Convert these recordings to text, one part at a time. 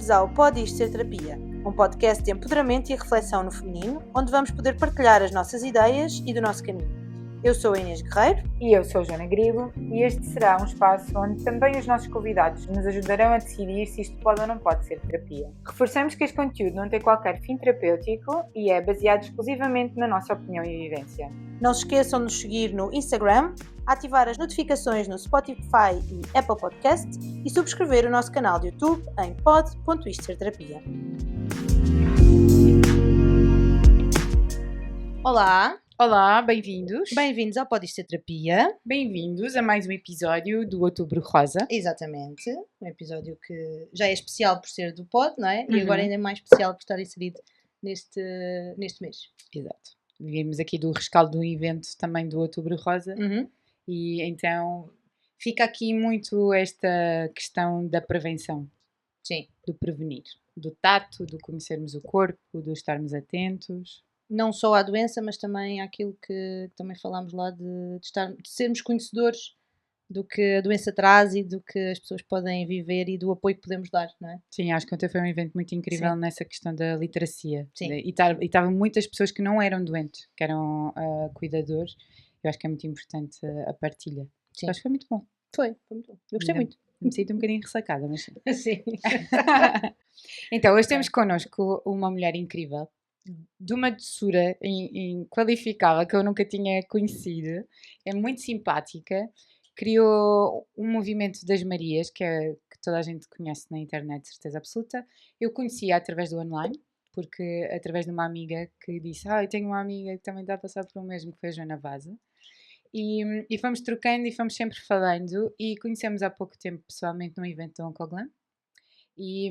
Bem-vindos ao Pode Isto Ser Terapia, um podcast de empoderamento e reflexão no feminino, onde vamos poder partilhar as nossas ideias e do nosso caminho. Eu sou a Inês Guerreiro. E eu sou a Joana Grilo, e este será um espaço onde também os nossos convidados nos ajudarão a decidir se isto pode ou não pode ser terapia. Reforçamos que este conteúdo não tem qualquer fim terapêutico e é baseado exclusivamente na nossa opinião e vivência. Não se esqueçam de nos seguir no Instagram, ativar as notificações no Spotify e Apple Podcast e subscrever o nosso canal de YouTube em pod.istoserterapia. Olá! Olá, bem-vindos. Bem-vindos ao Pode Isto Ser Terapia. Bem-vindos a mais um episódio do Outubro Rosa. Exatamente, um episódio que já é especial por ser do Pod, não é? E agora ainda é mais especial por estar inserido neste mês. Exato. Vimos aqui do rescaldo do evento também do Outubro Rosa. E então fica aqui muito esta questão da prevenção. Sim. Do prevenir. Do tato, do conhecermos o corpo, do estarmos atentos. Não só à doença, mas também àquilo que também falámos lá de sermos conhecedores do que a doença traz e do que as pessoas podem viver e do apoio que podemos dar, não é? Sim, acho que ontem foi um evento muito incrível. Sim. Nessa questão da literacia. Sim. E estavam muitas pessoas que não eram doentes, que eram cuidadores. Eu acho que é muito importante a partilha. Sim. Acho que foi muito bom. Foi muito bom. Eu gostei muito. Me sinto um bocadinho ressacada, mas sim. Então, hoje temos connosco uma mulher incrível, de uma doçura inqualificável que eu nunca tinha conhecido. É muito simpática. Criou um movimento das Marias, que toda a gente conhece na internet, de certeza absoluta. Eu conhecia através do online, porque através de uma amiga que disse: eu tenho uma amiga que também está a passar por o mesmo, que foi a Joana Vaza. E fomos trocando e fomos sempre falando, e conhecemos há pouco tempo pessoalmente num evento do Oncoglam. E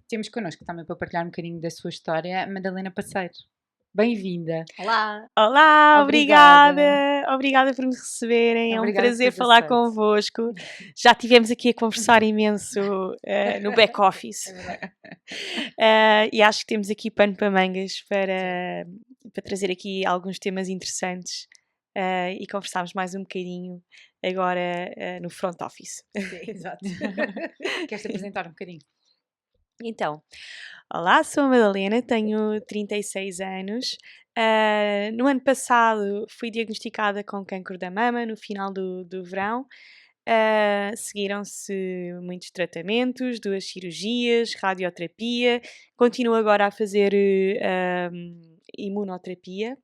temos connosco também para partilhar um bocadinho da sua história a Madalena Passeiro. Bem-vinda! Olá! Olá, obrigada por me receberem, Obrigada, é um prazer falar convosco. Já tivemos aqui a conversar imenso no back-office. E acho que temos aqui pano para mangas para trazer aqui alguns temas interessantes e conversarmos mais um bocadinho agora no front office. Sim, exato. Queres-te apresentar um bocadinho? Então, olá, sou a Madalena, tenho 36 anos. No ano passado fui diagnosticada com cancro da mama no final do verão. Seguiram-se muitos tratamentos, 2 cirurgias, radioterapia. Continuo agora a fazer imunoterapia.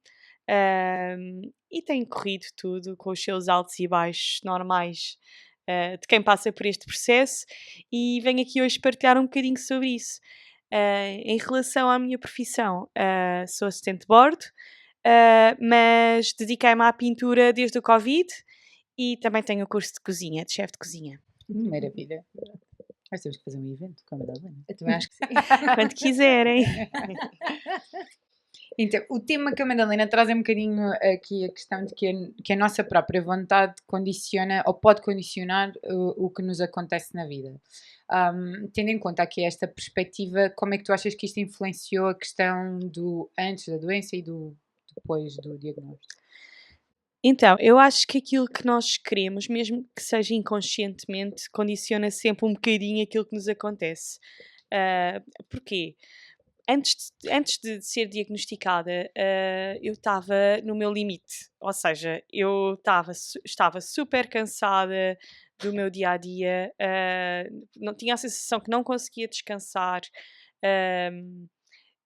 E tem corrido tudo com os seus altos e baixos normais de quem passa por este processo, e venho aqui hoje partilhar um bocadinho sobre isso. Em relação à minha profissão, sou assistente de bordo, mas dediquei-me à pintura desde o Covid e também tenho o curso de cozinha, de chefe de cozinha. Maravilha! Nós temos que fazer um evento com a Madalena. Eu também acho que sim. Quando quiserem. Então, o tema que a Madalena traz é um bocadinho aqui a questão de que a nossa própria vontade condiciona ou pode condicionar o que nos acontece na vida. Tendo em conta aqui esta perspectiva, como é que tu achas que isto influenciou a questão do antes da doença e do depois do diagnóstico? Então, eu acho que aquilo que nós queremos, mesmo que seja inconscientemente, condiciona sempre um bocadinho aquilo que nos acontece. Porquê? Antes de ser diagnosticada, eu estava no meu limite, ou seja, eu estava super cansada do meu dia-a-dia, não tinha a sensação que não conseguia descansar,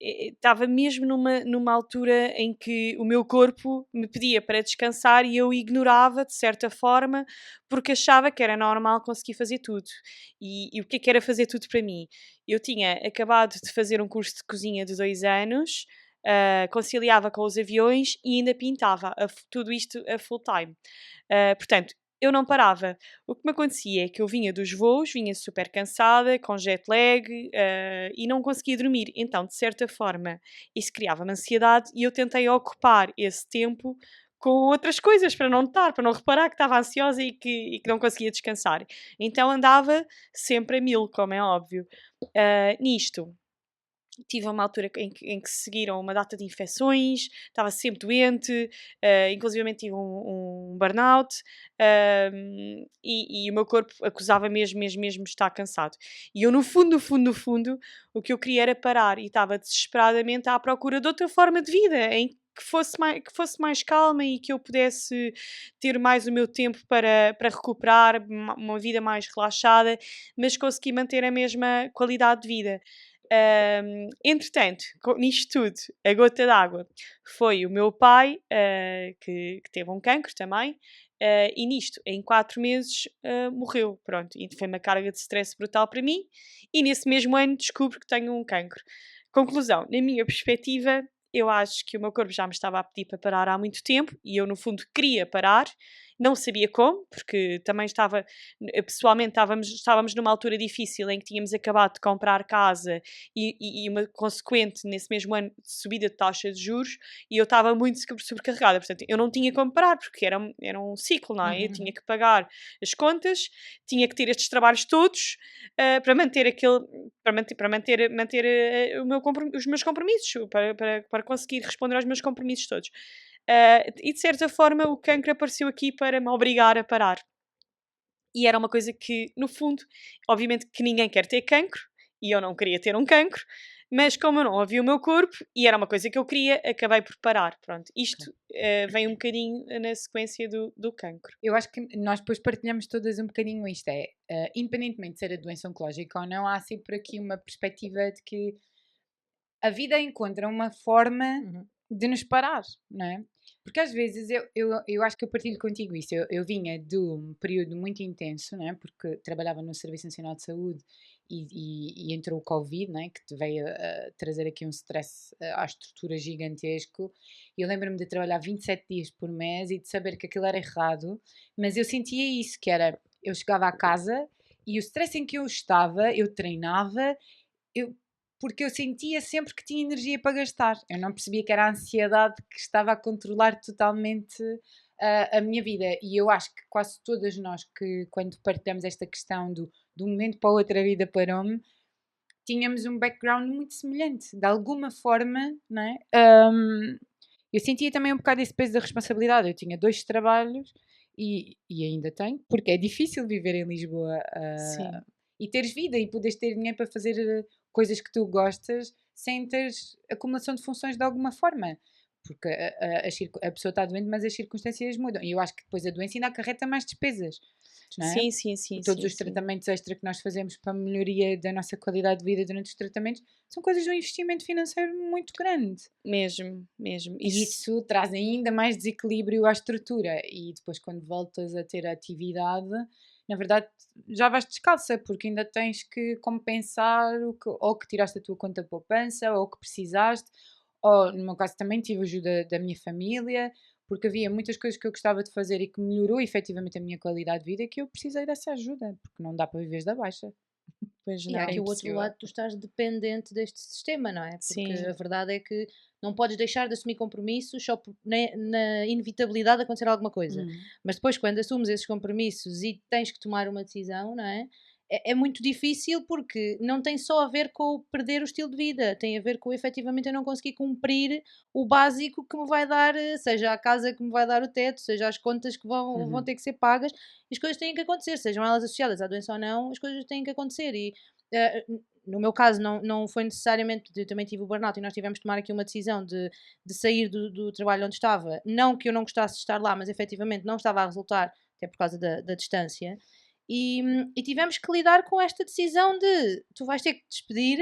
estava mesmo numa altura em que o meu corpo me pedia para descansar e eu ignorava de certa forma, porque achava que era normal conseguir fazer tudo. E o que é que era fazer tudo para mim? Eu tinha acabado de fazer um curso de cozinha de 2 anos, conciliava com os aviões e ainda pintava tudo isto a full time. Portanto, eu não parava. O que me acontecia é que eu vinha dos voos, vinha super cansada, com jet lag, e não conseguia dormir. Então, de certa forma, isso criava-me ansiedade e eu tentei ocupar esse tempo com outras coisas, para não reparar que estava ansiosa e que não conseguia descansar. Então andava sempre a 1000, como é óbvio. Nisto, tive uma altura em que seguiram uma data de infecções, estava sempre doente, inclusivamente tive um burnout, e o meu corpo acusava mesmo de estar cansado. E eu, no fundo, no fundo, no fundo, o que eu queria era parar e estava desesperadamente à procura de outra forma de vida, em que fosse mais calma e que eu pudesse ter mais o meu tempo para recuperar, uma vida mais relaxada, mas consegui manter a mesma qualidade de vida. Entretanto, nisto tudo, a gota d'água foi o meu pai, que teve um cancro também, e nisto, em 4 meses, morreu. Pronto, e foi uma carga de stress brutal para mim, e nesse mesmo ano descubro que tenho um cancro. Conclusão, na minha perspectiva, eu acho que o meu corpo já me estava a pedir para parar há muito tempo, e eu, no fundo, queria parar, não sabia como, porque também pessoalmente estávamos numa altura difícil em que tínhamos acabado de comprar casa e uma consequente, nesse mesmo ano, subida de taxa de juros, e eu estava muito sobrecarregada. Portanto, eu não tinha como parar, porque era um ciclo, não é? Eu tinha que pagar as contas, tinha que ter estes trabalhos todos, para manter os meus compromissos, para conseguir responder aos meus compromissos todos. E de certa forma o cancro apareceu aqui para me obrigar a parar. E era uma coisa que, no fundo, obviamente que ninguém quer ter cancro, e eu não queria ter um cancro, mas como eu não ouvi o meu corpo, e era uma coisa que eu queria, acabei por parar. Pronto, isto vem um bocadinho na sequência do cancro. Eu acho que nós depois partilhamos todas um bocadinho isto, independentemente de ser a doença oncológica ou não, há sempre aqui uma perspectiva de que a vida encontra uma forma de nos parar, não é? Porque às vezes eu acho que eu partilho contigo isso. Eu vinha de um período muito intenso, não é? Porque trabalhava no Serviço Nacional de Saúde e entrou o Covid, não é? Que te veio a trazer aqui um stress à estrutura gigantesco. E eu lembro-me de trabalhar 27 dias por mês e de saber que aquilo era errado, mas eu sentia isso, que era, eu chegava à casa e o stress em que eu estava, eu treinava, porque eu sentia sempre que tinha energia para gastar. Eu não percebia que era a ansiedade que estava a controlar totalmente a minha vida. E eu acho que quase todas nós que, quando partilhamos esta questão do momento para o outro a vida parou-me, tínhamos um background muito semelhante. De alguma forma, não é? Eu sentia também um bocado esse peso da responsabilidade. Eu tinha 2 trabalhos e ainda tenho, porque é difícil viver em Lisboa e teres vida e poderes ter dinheiro para fazer coisas que tu gostas sem teres acumulação de funções de alguma forma. Porque a pessoa está doente, mas as circunstâncias mudam. E eu acho que depois a doença ainda acarreta mais despesas. Não é? Sim. Todos os tratamentos extra que nós fazemos para a melhoria da nossa qualidade de vida durante os tratamentos são coisas de um investimento financeiro muito grande. Mesmo. E isso traz ainda mais desequilíbrio à estrutura. E depois, quando voltas a ter atividade, na verdade, já vais descalça, porque ainda tens que compensar ou que tiraste da tua conta poupança, ou que precisaste, ou no meu caso também tive ajuda da minha família, porque havia muitas coisas que eu gostava de fazer e que melhorou efetivamente a minha qualidade de vida, que eu precisei dessa ajuda, porque não dá para viveres da baixa. Pois E não. há aqui o outro impossível. lado, tu estás dependente deste sistema, não é? Porque Sim. a verdade é que não podes deixar de assumir compromissos só na inevitabilidade de acontecer alguma coisa. Mas depois, quando assumes esses compromissos e tens que tomar uma decisão, não é? É muito difícil porque não tem só a ver com o perder o estilo de vida, tem a ver com efetivamente eu não conseguir cumprir o básico que me vai dar, seja a casa que me vai dar o teto, seja as contas que vão ter que ser pagas, e as coisas têm que acontecer, sejam elas associadas à doença ou não, as coisas têm que acontecer. E no meu caso não foi necessariamente, eu também tive o burnout e nós tivemos de tomar aqui uma decisão de sair do trabalho onde estava, não que eu não gostasse de estar lá, mas efetivamente não estava a resultar, até por causa da distância, e tivemos que lidar com esta decisão de tu vais ter que te despedir,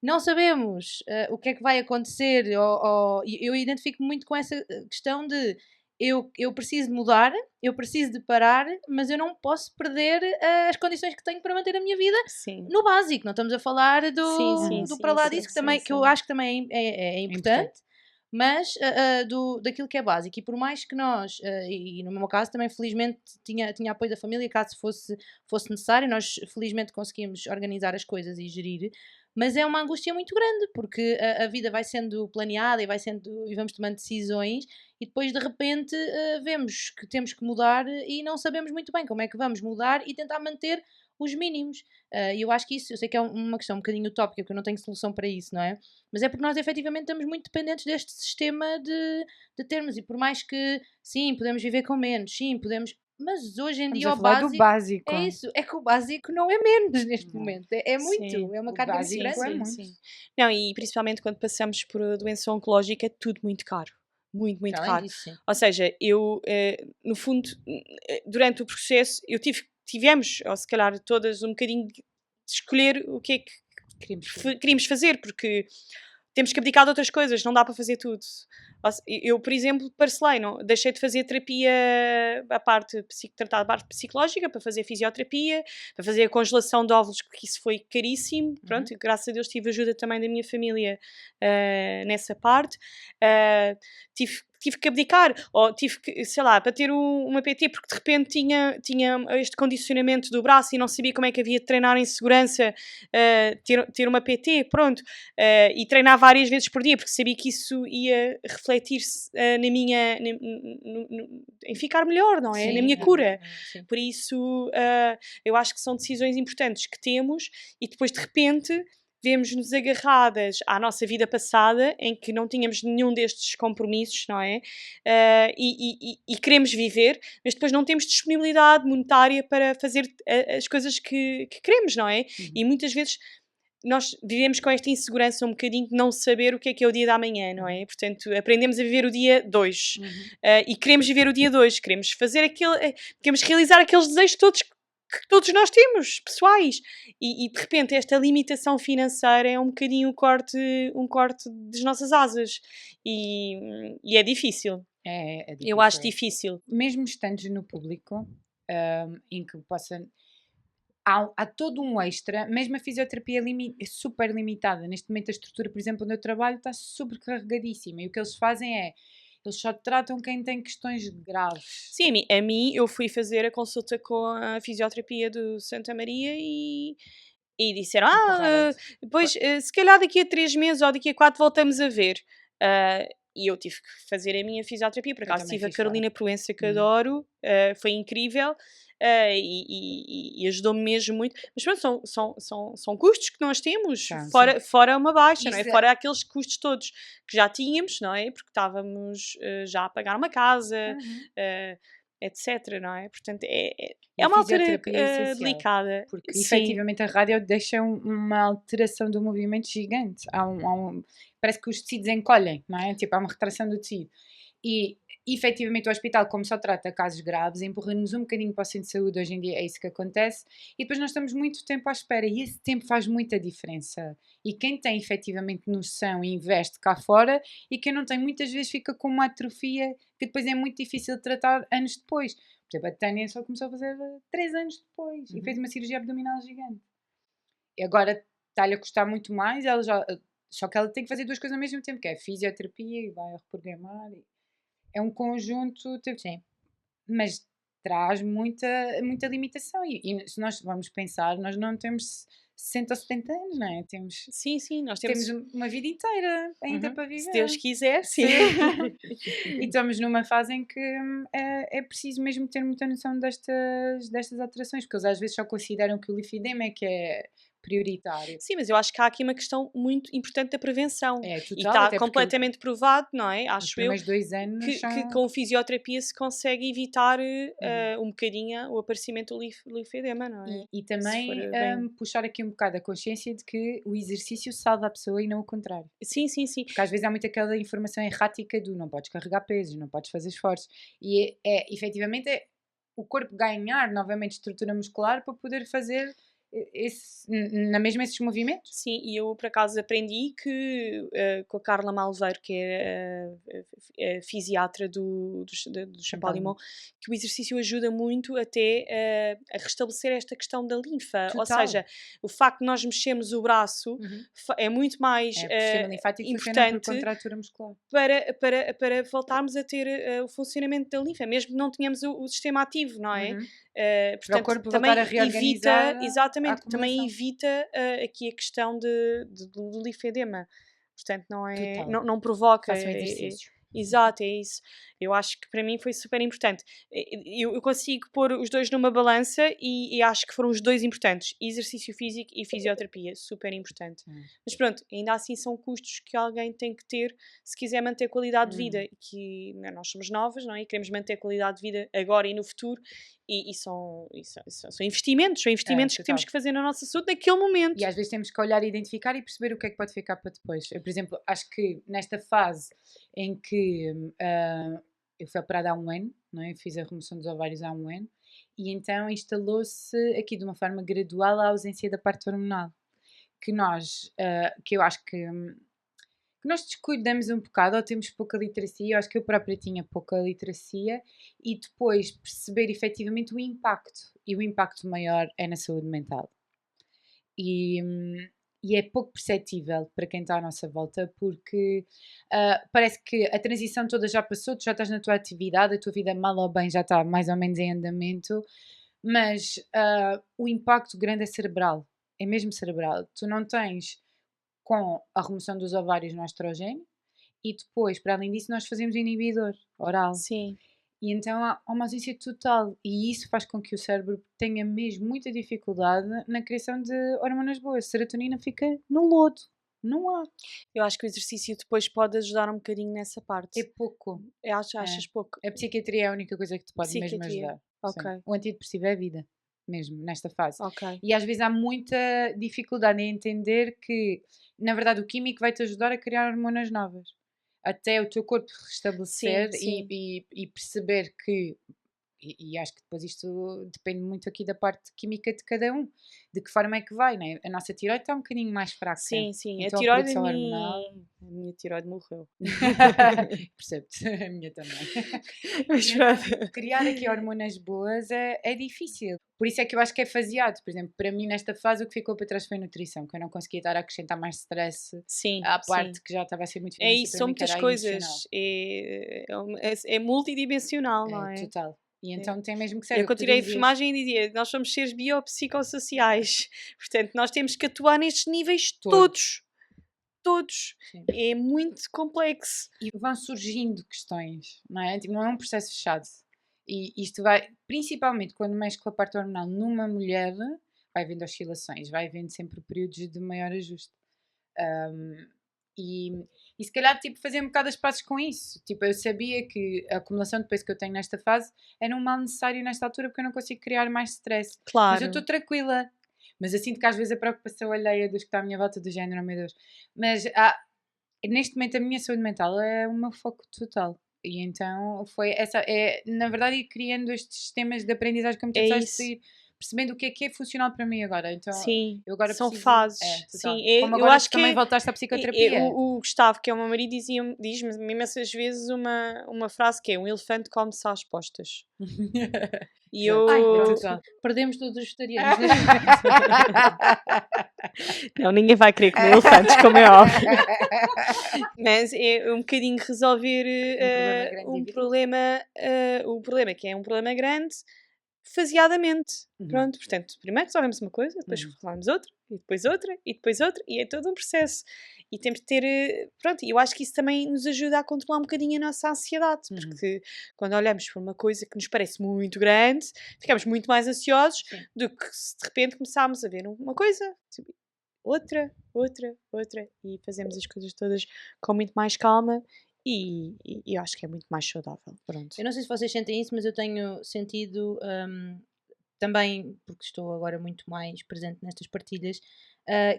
não sabemos o que é que vai acontecer, e eu identifico muito com essa questão de eu preciso de mudar, eu preciso de parar, mas eu não posso perder as condições que tenho para manter a minha vida Sim. no básico. Não estamos a falar Sim, do para lá disso, que, também, que eu acho que também é importante, mas daquilo que é básico. E por mais que nós, e no meu caso também felizmente tinha apoio da família, caso fosse necessário, nós felizmente conseguimos organizar as coisas e gerir, mas é uma angústia muito grande, porque a vida vai sendo planeada e vamos tomando decisões e depois de repente vemos que temos que mudar e não sabemos muito bem como é que vamos mudar e tentar manter os mínimos. E eu acho que isso, eu sei que é uma questão um bocadinho utópica, porque eu não tenho solução para isso, não é? Mas é porque nós efetivamente estamos muito dependentes deste sistema de termos, e por mais que, sim, podemos viver com menos, sim, podemos, mas hoje em Estamos dia a o falar do básico básico. é isso, é que o básico não é menos neste Não. momento, é muito, Sim, é uma o carga muito básico grande. é sim, muito. sim. Não, e principalmente quando passamos por doença oncológica, é tudo muito caro. Muito, muito Para além caro. disso, sim. Ou seja, eu, no fundo, durante o processo, tivemos, ou se calhar todas, um bocadinho de escolher o que é que queríamos fazer, porque temos que abdicar de outras coisas, não dá para fazer tudo. Eu, por exemplo, parcelei, não, deixei de fazer terapia, tratar a parte psicológica, para fazer fisioterapia, para fazer a congelação de óvulos, porque isso foi caríssimo. Pronto, graças a Deus tive ajuda também da minha família nessa parte. Tive que abdicar, ou tive que, sei lá, para ter uma PT, porque de repente tinha este condicionamento do braço e não sabia como é que havia de treinar em segurança, ter uma PT, pronto, e treinar várias vezes por dia, porque sabia que isso ia refletir-se em ficar melhor, não é? Sim, Na minha cura. sim. Por isso, eu acho que são decisões importantes que temos e depois de repente vemos-nos agarradas à nossa vida passada, em que não tínhamos nenhum destes compromissos, não é? E queremos viver, mas depois não temos disponibilidade monetária para fazer as coisas que queremos, não é? E muitas vezes nós vivemos com esta insegurança um bocadinho de não saber o que é o dia da manhã, não é? Portanto, aprendemos a viver o dia 2 e queremos viver o dia 2, queremos queremos realizar aqueles desejos todos que todos nós temos, pessoais, e de repente esta limitação financeira é um bocadinho um corte das nossas asas e é difícil. É difícil. Eu acho difícil. Mesmo estando no público, em que possa. Há todo um extra, mesmo a fisioterapia é super limitada. Neste momento, a estrutura, por exemplo, onde eu trabalho, está super carregadíssima. E o que eles fazem é. Eles só tratam quem tem questões graves. Sim, a mim eu fui fazer a consulta com a fisioterapia do Santa Maria e disseram, depois se calhar daqui a 3 meses ou daqui a 4 voltamos a ver. E eu tive que fazer a minha fisioterapia, por acaso tive a Carolina Proença, que adoro, foi incrível. E ajudou-me mesmo muito, mas pronto, são custos que nós temos, fora uma baixa, não é? Fora aqueles custos todos que já tínhamos, não é? Porque estávamos já a pagar uma casa, etc, não é? Portanto, é uma altura delicada. Porque efetivamente a rádio deixa uma alteração do movimento gigante. Parece que os tecidos encolhem, não é? Tipo, há uma retração do tecido. E efetivamente o hospital, como só trata casos graves, empurra-nos um bocadinho para o centro de saúde. Hoje em dia é isso que acontece, e depois nós estamos muito tempo à espera, e esse tempo faz muita diferença. E quem tem efetivamente noção investe cá fora, e quem não tem muitas vezes fica com uma atrofia que depois é muito difícil de tratar anos depois. Por exemplo, a Tânia só começou a fazer 3 anos depois e fez uma cirurgia abdominal gigante. E agora está-lhe a custar muito mais, só que ela tem que fazer 2 coisas ao mesmo tempo, que é a fisioterapia e vai a reprogramar. É um conjunto, sim, mas traz muita limitação. E se nós vamos pensar, nós não temos 60 ou 70 anos, não é? Sim, nós temos uma vida inteira ainda para viver. Se Deus quiser, sim. E estamos numa fase em que é preciso mesmo ter muita noção destas alterações, porque eles às vezes só consideram que o lifedema é que é prioritário. Sim, mas eu acho que há aqui uma questão muito importante da prevenção. É, total, e está completamente provado, não é? Acho eu, 2 anos que com a fisioterapia se consegue evitar um bocadinho o aparecimento do linfedema, não é? E também puxar aqui um bocado a consciência de que o exercício salva a pessoa e não o contrário. Sim. Porque às vezes há muito aquela informação errática do não podes carregar pesos, não podes fazer esforços. E efetivamente o corpo ganhar novamente estrutura muscular para poder fazer esses movimentos. Sim, e eu por acaso aprendi que com a Carla Malveiro, que é a fisiatra do Champalimau, que o exercício ajuda muito até a restabelecer esta questão da linfa. Total. Ou seja, o facto de nós mexermos o braço é muito mais importante por contratura muscular. Para voltarmos a ter o funcionamento da linfa, mesmo que não tenhamos o sistema ativo, não é? Portanto, para o corpo também voltar a reorganizar. Exatamente, exatamente, também acumulação. evita aqui a questão do linfedema. Portanto, Total. não provoca. Façam exercício. Exato, é isso. Eu acho que para mim foi super importante. Eu consigo pôr os dois numa balança e acho que foram os dois importantes: exercício físico e fisioterapia, super importante. Mas pronto, ainda assim são custos que alguém tem que ter se quiser manter qualidade de vida. E que nós somos novas, não é? E queremos manter qualidade de vida agora e no futuro. E são investimentos, que total. temos que fazer na nossa saúde naquele momento. E às vezes temos que olhar, identificar e perceber o que é que pode ficar para depois. Eu, por exemplo, acho que nesta fase em que eu fui operada há um ano, não é? Eu fiz a remoção dos ovários há um ano, e então instalou-se aqui de uma forma gradual a ausência da parte hormonal. Que eu acho que nós descuidamos um bocado ou temos pouca literacia. Eu acho que eu própria tinha pouca literacia, e depois perceber efetivamente o impacto. E o impacto maior é na saúde mental. E é pouco perceptível para quem está à nossa volta, porque parece que a transição toda já passou, tu já estás na tua atividade, a tua vida mal ou bem já está mais ou menos em andamento, mas o impacto grande é cerebral, é mesmo cerebral. Tu não tens, com a remoção dos ovários, no estrogênio, e depois, para além disso, nós fazemos o inibidor oral. Sim. E então há uma ausência total, e isso faz com que o cérebro tenha mesmo muita dificuldade na criação de hormonas boas. A serotonina fica no lodo, não há. Eu acho que o exercício depois pode ajudar um bocadinho nessa parte. É pouco. Achas pouco? A psiquiatria é a única coisa que te pode mesmo Psiquiatria. ajudar. Ok. Sim. O antidepressivo é a vida, mesmo, nesta fase. Ok. E às vezes há muita dificuldade em entender que, na verdade, o químico vai-te ajudar a criar hormonas novas. Até o teu corpo restabelecer Sim. e perceber que, e acho que depois isto depende muito aqui da parte química de cada um, de que forma é que vai, né? A nossa tiroide está um bocadinho mais fraca. Sim. Então A tiroide produção hormonal. A minha tiroide morreu. Percebo-te, a minha também. Mas E pronto. então, criar aqui hormonas boas é difícil. Por isso é que eu acho que é faseado. Por exemplo, para mim nesta fase o que ficou para trás foi a nutrição, que eu não conseguia estar a acrescentar mais stress Sim. à parte que já estava a ser muito É difícil isso, para são mim, que muitas era a coisas. É multidimensional, não é? total. E então tem mesmo que ser Eu o que tu quando tirei a dizias. enfermagem e dizia, nós somos seres biopsicossociais. Portanto, nós temos que atuar nestes níveis todos. Sim. É muito complexo. E vão surgindo questões, não é? Tipo, não é um processo fechado. E isto vai, principalmente quando mexe com a parte hormonal numa mulher, vai havendo oscilações, vai havendo sempre períodos de maior ajuste. E se calhar, tipo, fazer um bocado as pazes com isso. Tipo, eu sabia que a acumulação de peso que eu tenho nesta fase era um mal necessário nesta altura, porque eu não consigo criar mais stress. Claro. Mas eu estou tranquila. Mas eu sinto que às vezes a preocupação alheia dos que está à minha volta do género, oh meu Deus. Mas neste momento a minha saúde mental é o meu foco total. E então foi essa, na verdade, ir criando estes sistemas de aprendizagem, como tu É disseste, isso. ir percebendo o que é funcional para mim agora. Então, Sim, eu agora são preciso, fases. total. Sim, Como eu agora acho tu também que voltaste à psicoterapia. o Gustavo, que é o meu marido, diz-me imensas vezes uma frase que é: um elefante come-se às postas. E eu. Ai, total. Perdemos todos os vegetarianos. Não, ninguém vai querer comer elefantes, como é óbvio. Mas é um bocadinho resolver Um problema grande o problema que é um problema grande faseadamente. Uhum. Pronto, portanto, primeiro resolvemos uma coisa, depois resolvemos outra, e depois outra, e depois outra, e é todo um processo. E temos de ter, pronto, e eu acho que isso também nos ajuda a controlar um bocadinho a nossa ansiedade, porque quando olhamos para uma coisa que nos parece muito grande, ficamos muito mais ansiosos do que se de repente começarmos a ver uma coisa, outra, e fazemos as coisas todas com muito mais calma. E eu acho que é muito mais saudável. Pronto. Eu não sei se vocês sentem isso, mas eu tenho sentido também, porque estou agora muito mais presente nestas partilhas,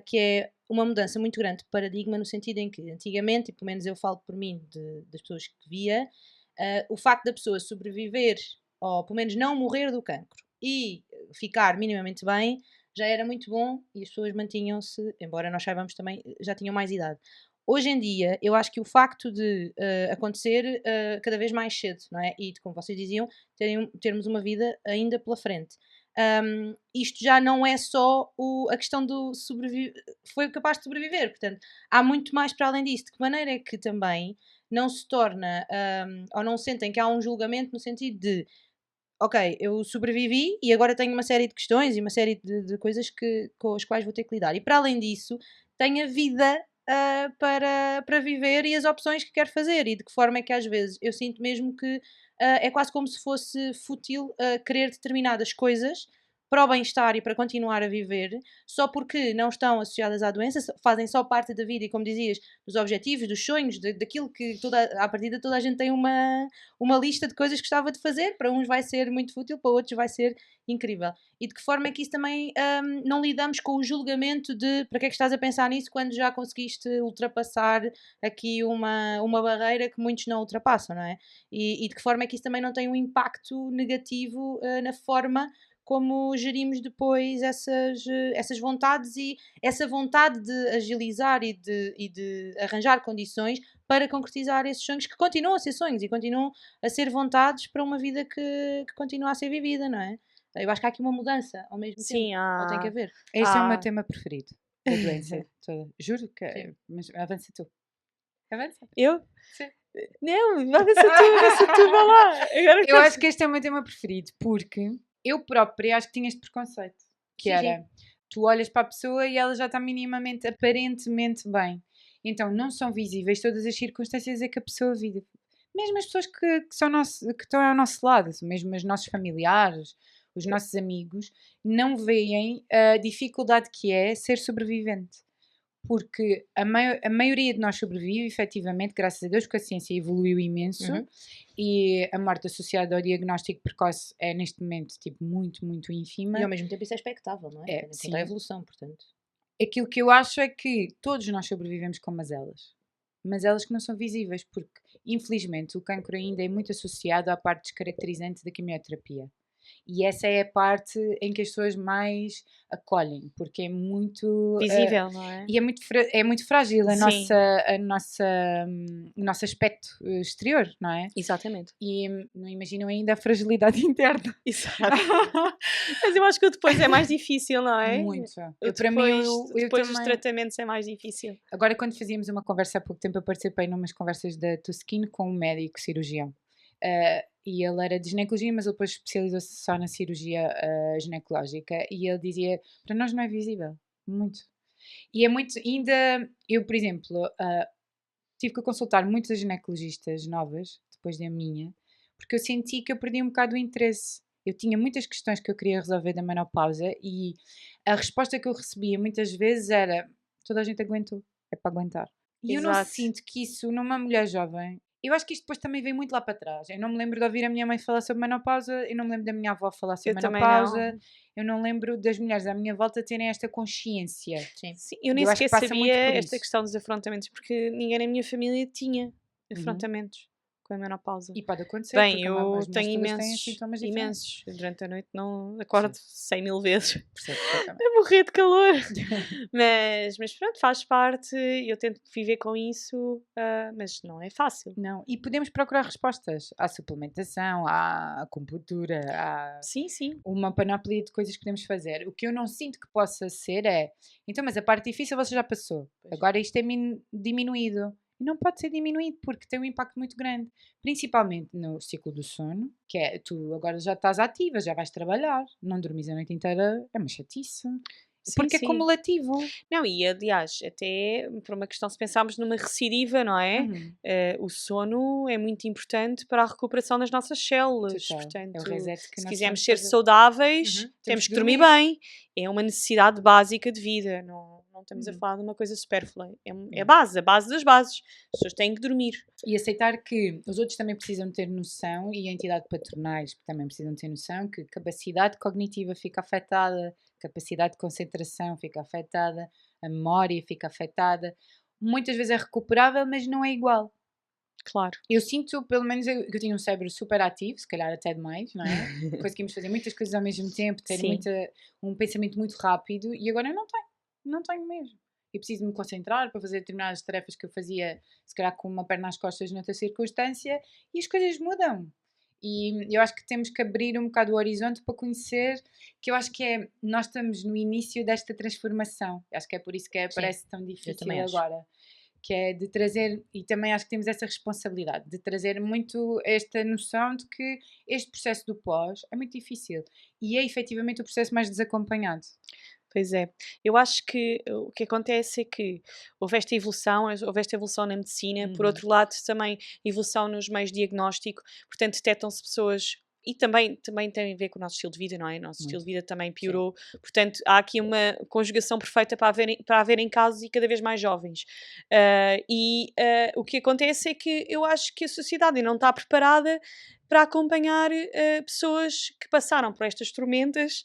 que é uma mudança muito grande de paradigma, no sentido em que antigamente, e pelo menos eu falo por mim, das pessoas que via, o facto da pessoa sobreviver, ou pelo menos não morrer do cancro, e ficar minimamente bem, já era muito bom, e as pessoas mantinham-se, embora nós saibamos também, já tinham mais idade. Hoje em dia, eu acho que o facto de acontecer cada vez mais cedo, não é? E, como vocês diziam, termos uma vida ainda pela frente. Isto já não é só a questão do sobreviver, foi capaz de sobreviver, portanto, há muito mais para além disso. De que maneira é que também não se torna, ou não sentem que há um julgamento no sentido de, ok, eu sobrevivi e agora tenho uma série de questões e uma série de coisas com as quais vou ter que lidar. E para além disso, tenho a vida para viver e as opções que quero fazer. E de que forma é que às vezes eu sinto mesmo que é quase como se fosse fútil querer determinadas coisas para o bem-estar e para continuar a viver, só porque não estão associadas à doença, fazem só parte da vida e, como dizias, dos objetivos, dos sonhos, daquilo que à partida toda a gente tem uma lista de coisas que gostava de fazer. Para uns vai ser muito útil, para outros vai ser incrível. E de que forma é que isso também não lidamos com o julgamento de para que é que estás a pensar nisso quando já conseguiste ultrapassar aqui uma barreira que muitos não ultrapassam, não é? E de que forma é que isso também não tem um impacto negativo na forma como gerimos depois essas vontades e essa vontade de agilizar e de arranjar condições para concretizar esses sonhos que continuam a ser sonhos e continuam a ser vontades para uma vida que continua a ser vivida, não é? Eu acho que há aqui uma mudança ao mesmo Sim, tempo, ou tem que haver. Este é o meu tema preferido da doença toda. Juro que Sim. mas avança tu. Avança. Eu? Sim. Não, avança tu, vai lá. Agora Eu acho que este é o meu tema preferido, porque eu própria acho que tinha este preconceito. Que Sim, era, tu olhas para a pessoa e ela já está minimamente, aparentemente bem. Então não são visíveis todas as circunstâncias a que a pessoa vive. Mesmo as pessoas que estão ao nosso lado, mesmo os nossos familiares, os nossos amigos, não veem a dificuldade que é ser sobrevivente. Porque a maioria de nós sobrevive, efetivamente, graças a Deus, porque a ciência evoluiu imenso e a morte associada ao diagnóstico precoce é, neste momento, tipo, muito, muito ínfima. E ao mesmo tempo isso é expectável, não é? Sim. Toda a evolução, portanto. Aquilo que eu acho é que todos nós sobrevivemos com mazelas. Mazelas que não são visíveis, porque, infelizmente, o cancro ainda é muito associado à parte descaracterizante da quimioterapia. E essa é a parte em que as pessoas mais acolhem, porque é muito visível, não é? e é muito frágil Sim. o nosso aspecto exterior, não é? Exatamente. E não imaginam ainda a fragilidade interna. Exato. Mas eu acho que o depois é mais difícil, não é? Muito. Depois dos também. tratamentos é mais difícil. Agora, quando fazíamos uma conversa há pouco tempo, eu participei numas conversas da Tuskin com um médico cirurgião. E ele era de ginecologia, mas ele depois especializou-se só na cirurgia ginecológica. E ele dizia, para nós não é visível. Muito. E é muito, ainda, eu, por exemplo, tive que consultar muitas ginecologistas novas, depois da minha, porque eu senti que eu perdi um bocado o interesse. Eu tinha muitas questões que eu queria resolver da menopausa e a resposta que eu recebia muitas vezes era, toda a gente aguentou, é para aguentar. E eu não Exato. sinto que isso, numa mulher jovem, eu acho que isto depois também vem muito lá para trás. Eu não me lembro de ouvir a minha mãe falar sobre menopausa, eu não me lembro da minha avó falar sobre Eu também menopausa, não. eu não lembro das mulheres à minha volta terem esta consciência. Sim. Sim, eu nem Eu acho sequer que passa muito sabia por esta isso. questão dos afrontamentos, porque ninguém na minha família tinha afrontamentos com a menopausa. E pode acontecer, Bem, porque eu as mulheres tenho todas têm imensos, sintomas diferentes. imensos. Durante a noite não acordo 100.000 vezes Percebo perfeitamente. a morrer de calor. mas pronto, faz parte. Eu tento viver com isso, mas não é fácil. Não, e podemos procurar respostas à suplementação, à acupuntura, à Sim, sim. uma panóplia de coisas que podemos fazer. O que eu não sinto que possa ser é, então, mas a parte difícil você já passou, Pois. agora isto é diminuído. E não pode ser diminuído porque tem um impacto muito grande, principalmente no ciclo do sono, que é, tu agora já estás ativa, já vais trabalhar, não dormis a noite inteira, é uma chatice. Sim, Porque sim. é cumulativo. Não, e aliás, até por uma questão, se pensarmos numa recidiva, não é? O sono é muito importante para a recuperação das nossas células. Total. Portanto, É o reset que se nós quisermos temos ser que fazer. saudáveis, Temos temos que que dormir dormir. bem. É uma necessidade básica de vida. Não estamos a falar de uma coisa supérflua. É a base das bases. As pessoas têm que dormir. E aceitar que os outros também precisam ter noção, e a entidade patronais também precisam ter noção, que capacidade cognitiva fica afetada, capacidade de concentração fica afetada, a memória fica afetada. Muitas vezes é recuperável, mas não é igual. Claro. Eu sinto, pelo menos, que eu tinha um cérebro super ativo, se calhar até demais, não é? Conseguimos fazer muitas coisas ao mesmo tempo, ter Sim. um pensamento muito rápido, e agora eu não tenho mesmo. Eu preciso me concentrar para fazer determinadas tarefas que eu fazia, se calhar com uma perna às costas noutra circunstância, e as coisas mudam. E eu acho que temos que abrir um bocado o horizonte para conhecer, que eu acho que nós estamos no início desta transformação. Acho que é por isso que parece tão difícil também acho. agora. que é de trazer, e também acho que temos essa responsabilidade, de trazer muito esta noção de que este processo do pós é muito difícil e é efetivamente o processo mais desacompanhado. Pois é. Eu acho que o que acontece é que houve esta evolução na medicina, por outro lado também evolução nos meios de diagnóstico, portanto detectam-se pessoas e também tem a ver com o nosso estilo de vida, não é? O nosso estilo de vida também piorou, portanto há aqui uma conjugação perfeita para haverem casos e cada vez mais jovens. O que acontece é que eu acho que a sociedade não está preparada para acompanhar pessoas que passaram por estas tormentas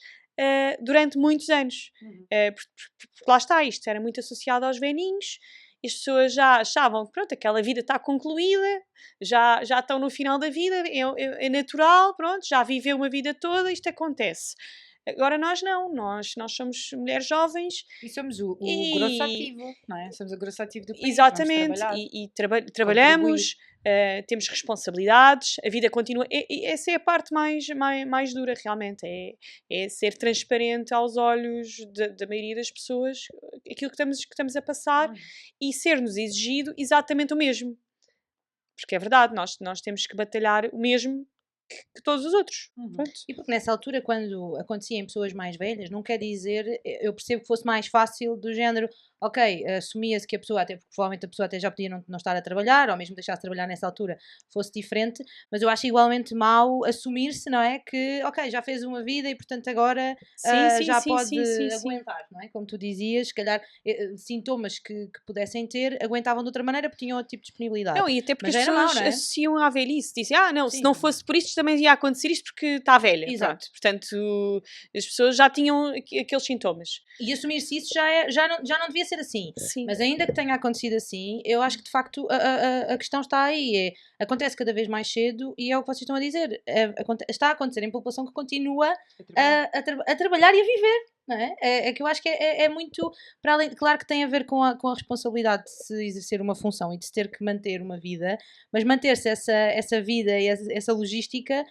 durante muitos anos. Porque lá está, isto era muito associado aos velhinhos, e as pessoas já achavam que pronto, aquela vida está concluída, já estão no final da vida, é natural, pronto, já viveu uma vida toda, isto acontece. Agora nós não, nós somos mulheres jovens. E somos o grosso ativo, não é? Somos o grosso ativo do país. Exatamente, trabalhamos, temos responsabilidades, a vida continua. Essa é a parte mais dura, realmente. É ser transparente aos olhos da maioria das pessoas aquilo que estamos a passar e ser-nos exigido exatamente o mesmo. Porque é verdade, nós temos que batalhar o mesmo que todos os outros. Pronto. E porque nessa altura, quando acontecia em pessoas mais velhas, não quer dizer, eu percebo que fosse mais fácil do género, ok, assumia-se que a pessoa, até porque provavelmente a pessoa até já podia não estar a trabalhar, ou mesmo deixar-se trabalhar nessa altura, fosse diferente, mas eu acho igualmente mau assumir-se, não é? Que, ok, já fez uma vida e portanto agora já pode aguentar, não é? Como tu dizias, se calhar sintomas que pudessem ter, aguentavam de outra maneira porque tinham outro tipo de disponibilidade. Não, e até porque Mas as era mau, pessoas não é? associam à velhice. Dizem, não, se Sim. não fosse por isto também ia acontecer isto porque está velha. Exato. Pronto. Portanto, as pessoas já tinham aqueles sintomas. E assumir-se isso já não devia ser assim. Sim. Mas ainda que tenha acontecido assim, eu acho que de facto a questão está aí. Acontece cada vez mais cedo e é o que vocês estão a dizer. Está a acontecer em população que continua a trabalhar e a viver. Não é? É que eu acho que é muito. Para além, claro que tem a ver com a responsabilidade de se exercer uma função e de se ter que manter uma vida, mas manter-se essa vida e essa logística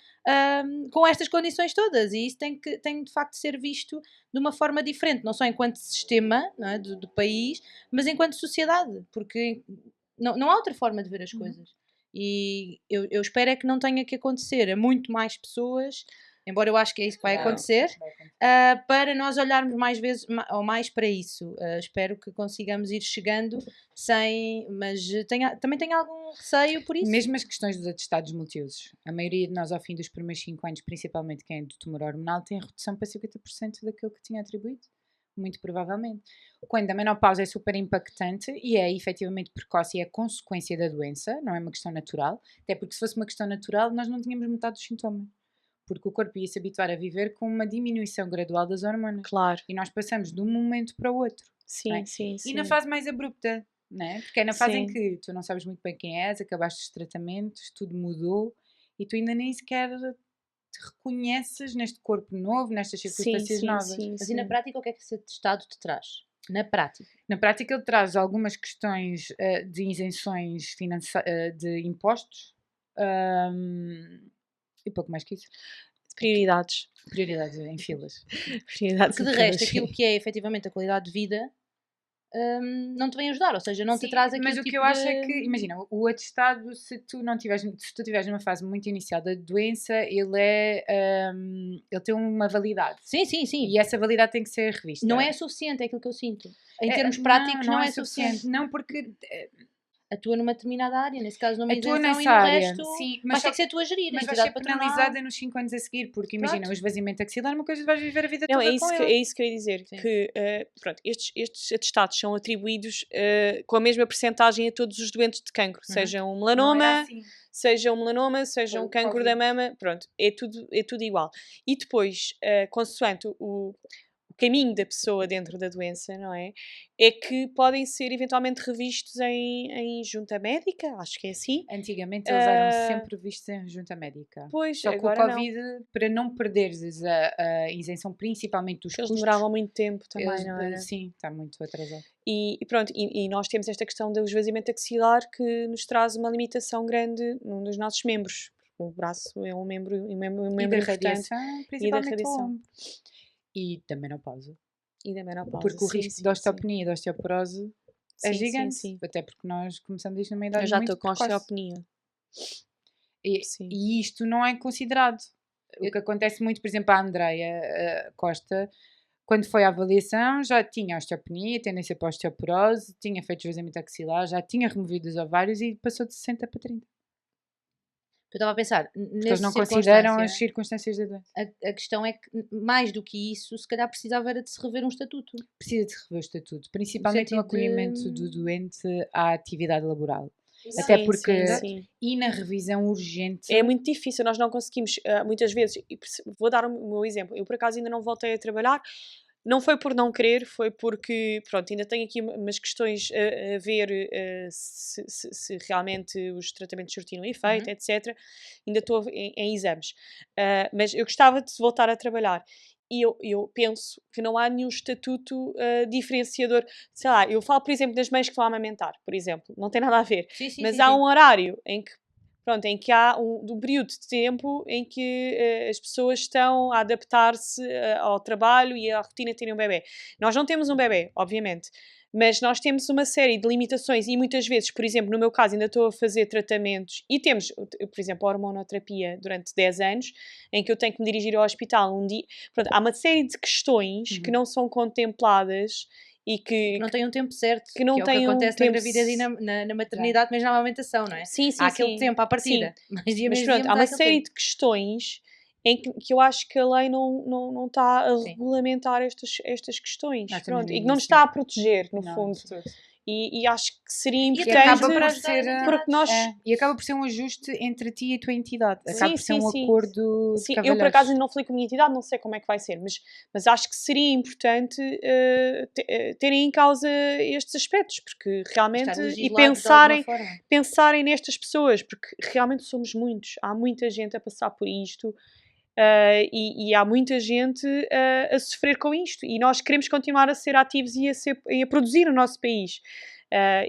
com estas condições todas. E isso tem de facto de ser visto de uma forma diferente, não só enquanto sistema, não é, do país, mas enquanto sociedade, porque não há outra forma de ver as coisas. E eu espero é que não tenha que acontecer a muito mais pessoas, embora eu acho que é isso que vai acontecer, para nós olharmos mais vezes ou mais para isso. Espero que consigamos ir chegando sem, mas também tenho algum receio por isso. Mesmo as questões dos atestados multiusos, a maioria de nós ao fim dos primeiros 5 anos, principalmente quem é do tumor hormonal, tem redução para 50% daquilo que tinha atribuído, muito provavelmente. Quando a menopausa é super impactante e é efetivamente precoce e é consequência da doença, não é uma questão natural, até porque se fosse uma questão natural nós não tínhamos metade dos sintomas. Porque o corpo ia se habituar a viver com uma diminuição gradual das hormonas. Claro. E nós passamos de um momento para o outro. Sim, é? sim. E na fase mais abrupta, não é? Porque é na fase em que tu não sabes muito bem quem és, acabaste os tratamentos, tudo mudou e tu ainda nem sequer te reconheces neste corpo novo, nestas circunstâncias novas. Mas e na prática o que é que esse atestado te traz? Na prática? Na prática ele traz algumas questões de isenções de impostos e pouco mais que isso. Prioridades. Prioridades em filas. Prioridades porque de resto aquilo que é efetivamente a qualidade de vida não te vem ajudar, ou seja, não te traz aquilo. Mas o que eu acho é que, imagina, o atestado, se tu estiveres numa fase muito inicial da doença, ele tem uma validade. Sim. E essa validade tem que ser revista. Não é suficiente, é aquilo que eu sinto. Em termos práticos, não é suficiente. Não, porque atua numa determinada área, nesse caso numa isenção, nessa e no área, resto sim, mas tem que ser tu a gerir. Mas vais ser penalizada nos 5 anos a seguir, porque imagina, o esvaziamento axilar é uma coisa que vais viver a vida toda com ele. É isso que eu ia dizer, sim. Que pronto, estes atestados são atribuídos com a mesma percentagem a todos os doentes de cancro, seja um melanoma, seja um cancro da mama, pronto, é tudo igual. E depois, consoante o caminho da pessoa dentro da doença, não é? É que podem ser eventualmente revistos em junta médica, acho que é assim. Antigamente eles eram sempre vistos em junta médica. Pois, só que agora o Covid, para não perderes a isenção principalmente dos custos. Eles demoravam muito tempo também, não é? Sim, está muito atrasado. E pronto, e nós temos esta questão do esvaziamento axilar que nos traz uma limitação grande num dos nossos membros. O braço é um membro e da radiação, principalmente e da radiação. E da menopausa. Porque o risco de osteopenia e de osteoporose é Sim, sim, gigante. sim. Até porque nós começamos isto numa Eu idade já muito estou com precoce. osteopenia. Sim. E isto não é considerado. O que acontece muito, por exemplo, a Andreia Costa, quando foi à avaliação, já tinha osteopenia, tendência para osteoporose, tinha feito esvaziamento axilar, já tinha removido os ovários e passou de 60 para 30. Eu estava a pensar, Porque eles nessa não consideram as circunstância, circunstâncias da doença. a questão é que, mais do que isso, se calhar precisava era de se rever um estatuto. Precisa de rever o estatuto, principalmente no sentido de- acolhimento do doente à atividade laboral. Sim, Até porque, sim. e na revisão urgente, É muito difícil, nós não conseguimos, muitas vezes, vou dar o meu exemplo, eu por acaso ainda não voltei a trabalhar, não foi por não querer, foi porque, pronto, ainda tenho aqui umas questões a ver se realmente os tratamentos surtiram efeito, etc. Ainda estou em exames. Mas eu gostava de voltar a trabalhar. E eu penso que não há nenhum estatuto diferenciador. Sei lá, eu falo, por exemplo, das mães que vão amamentar, por exemplo. Não tem nada a ver. Sim, sim, Mas sim, há sim. um horário em que, pronto, em que há um período de tempo em que as pessoas estão a adaptar-se ao trabalho e à rotina de terem um bebê. Nós não temos um bebê, obviamente, mas nós temos uma série de limitações e muitas vezes, por exemplo, no meu caso, ainda estou a fazer tratamentos e temos, por exemplo, a hormonoterapia durante 10 anos, em que eu tenho que me dirigir ao hospital um dia. Pronto, há uma série de questões que não são contempladas e que não tem um tempo certo, que não é o que tem um acontece na tempo gravidez e na maternidade, mesmo na amamentação, não é? Sim, sim, Há aquele sim. tempo à Sim. partida, mas dia Mas menos pronto, dia, há mas uma aquele série tempo. de questões em que eu acho que a lei não está a Sim. regulamentar estas questões. Nós estamos Pronto, no e que não nos início. está a proteger, no Não, fundo. de todo. E acho que seria E até E acaba importante por ajudar ser, as entidades. porque nós. e acaba por ser um ajuste entre ti e a tua entidade. Acaba por ser um Sim. acordo de Sim, eu por cavalheiros. acaso ainda não falei com a minha entidade, não sei como é que vai ser, mas acho que seria importante terem em causa estes aspectos, porque realmente, Estar e legislado de alguma forma. pensarem nestas pessoas, porque realmente somos muitos, há muita gente a passar por isto. E há muita gente a sofrer com isto e nós queremos continuar a ser ativos e a produzir no nosso país.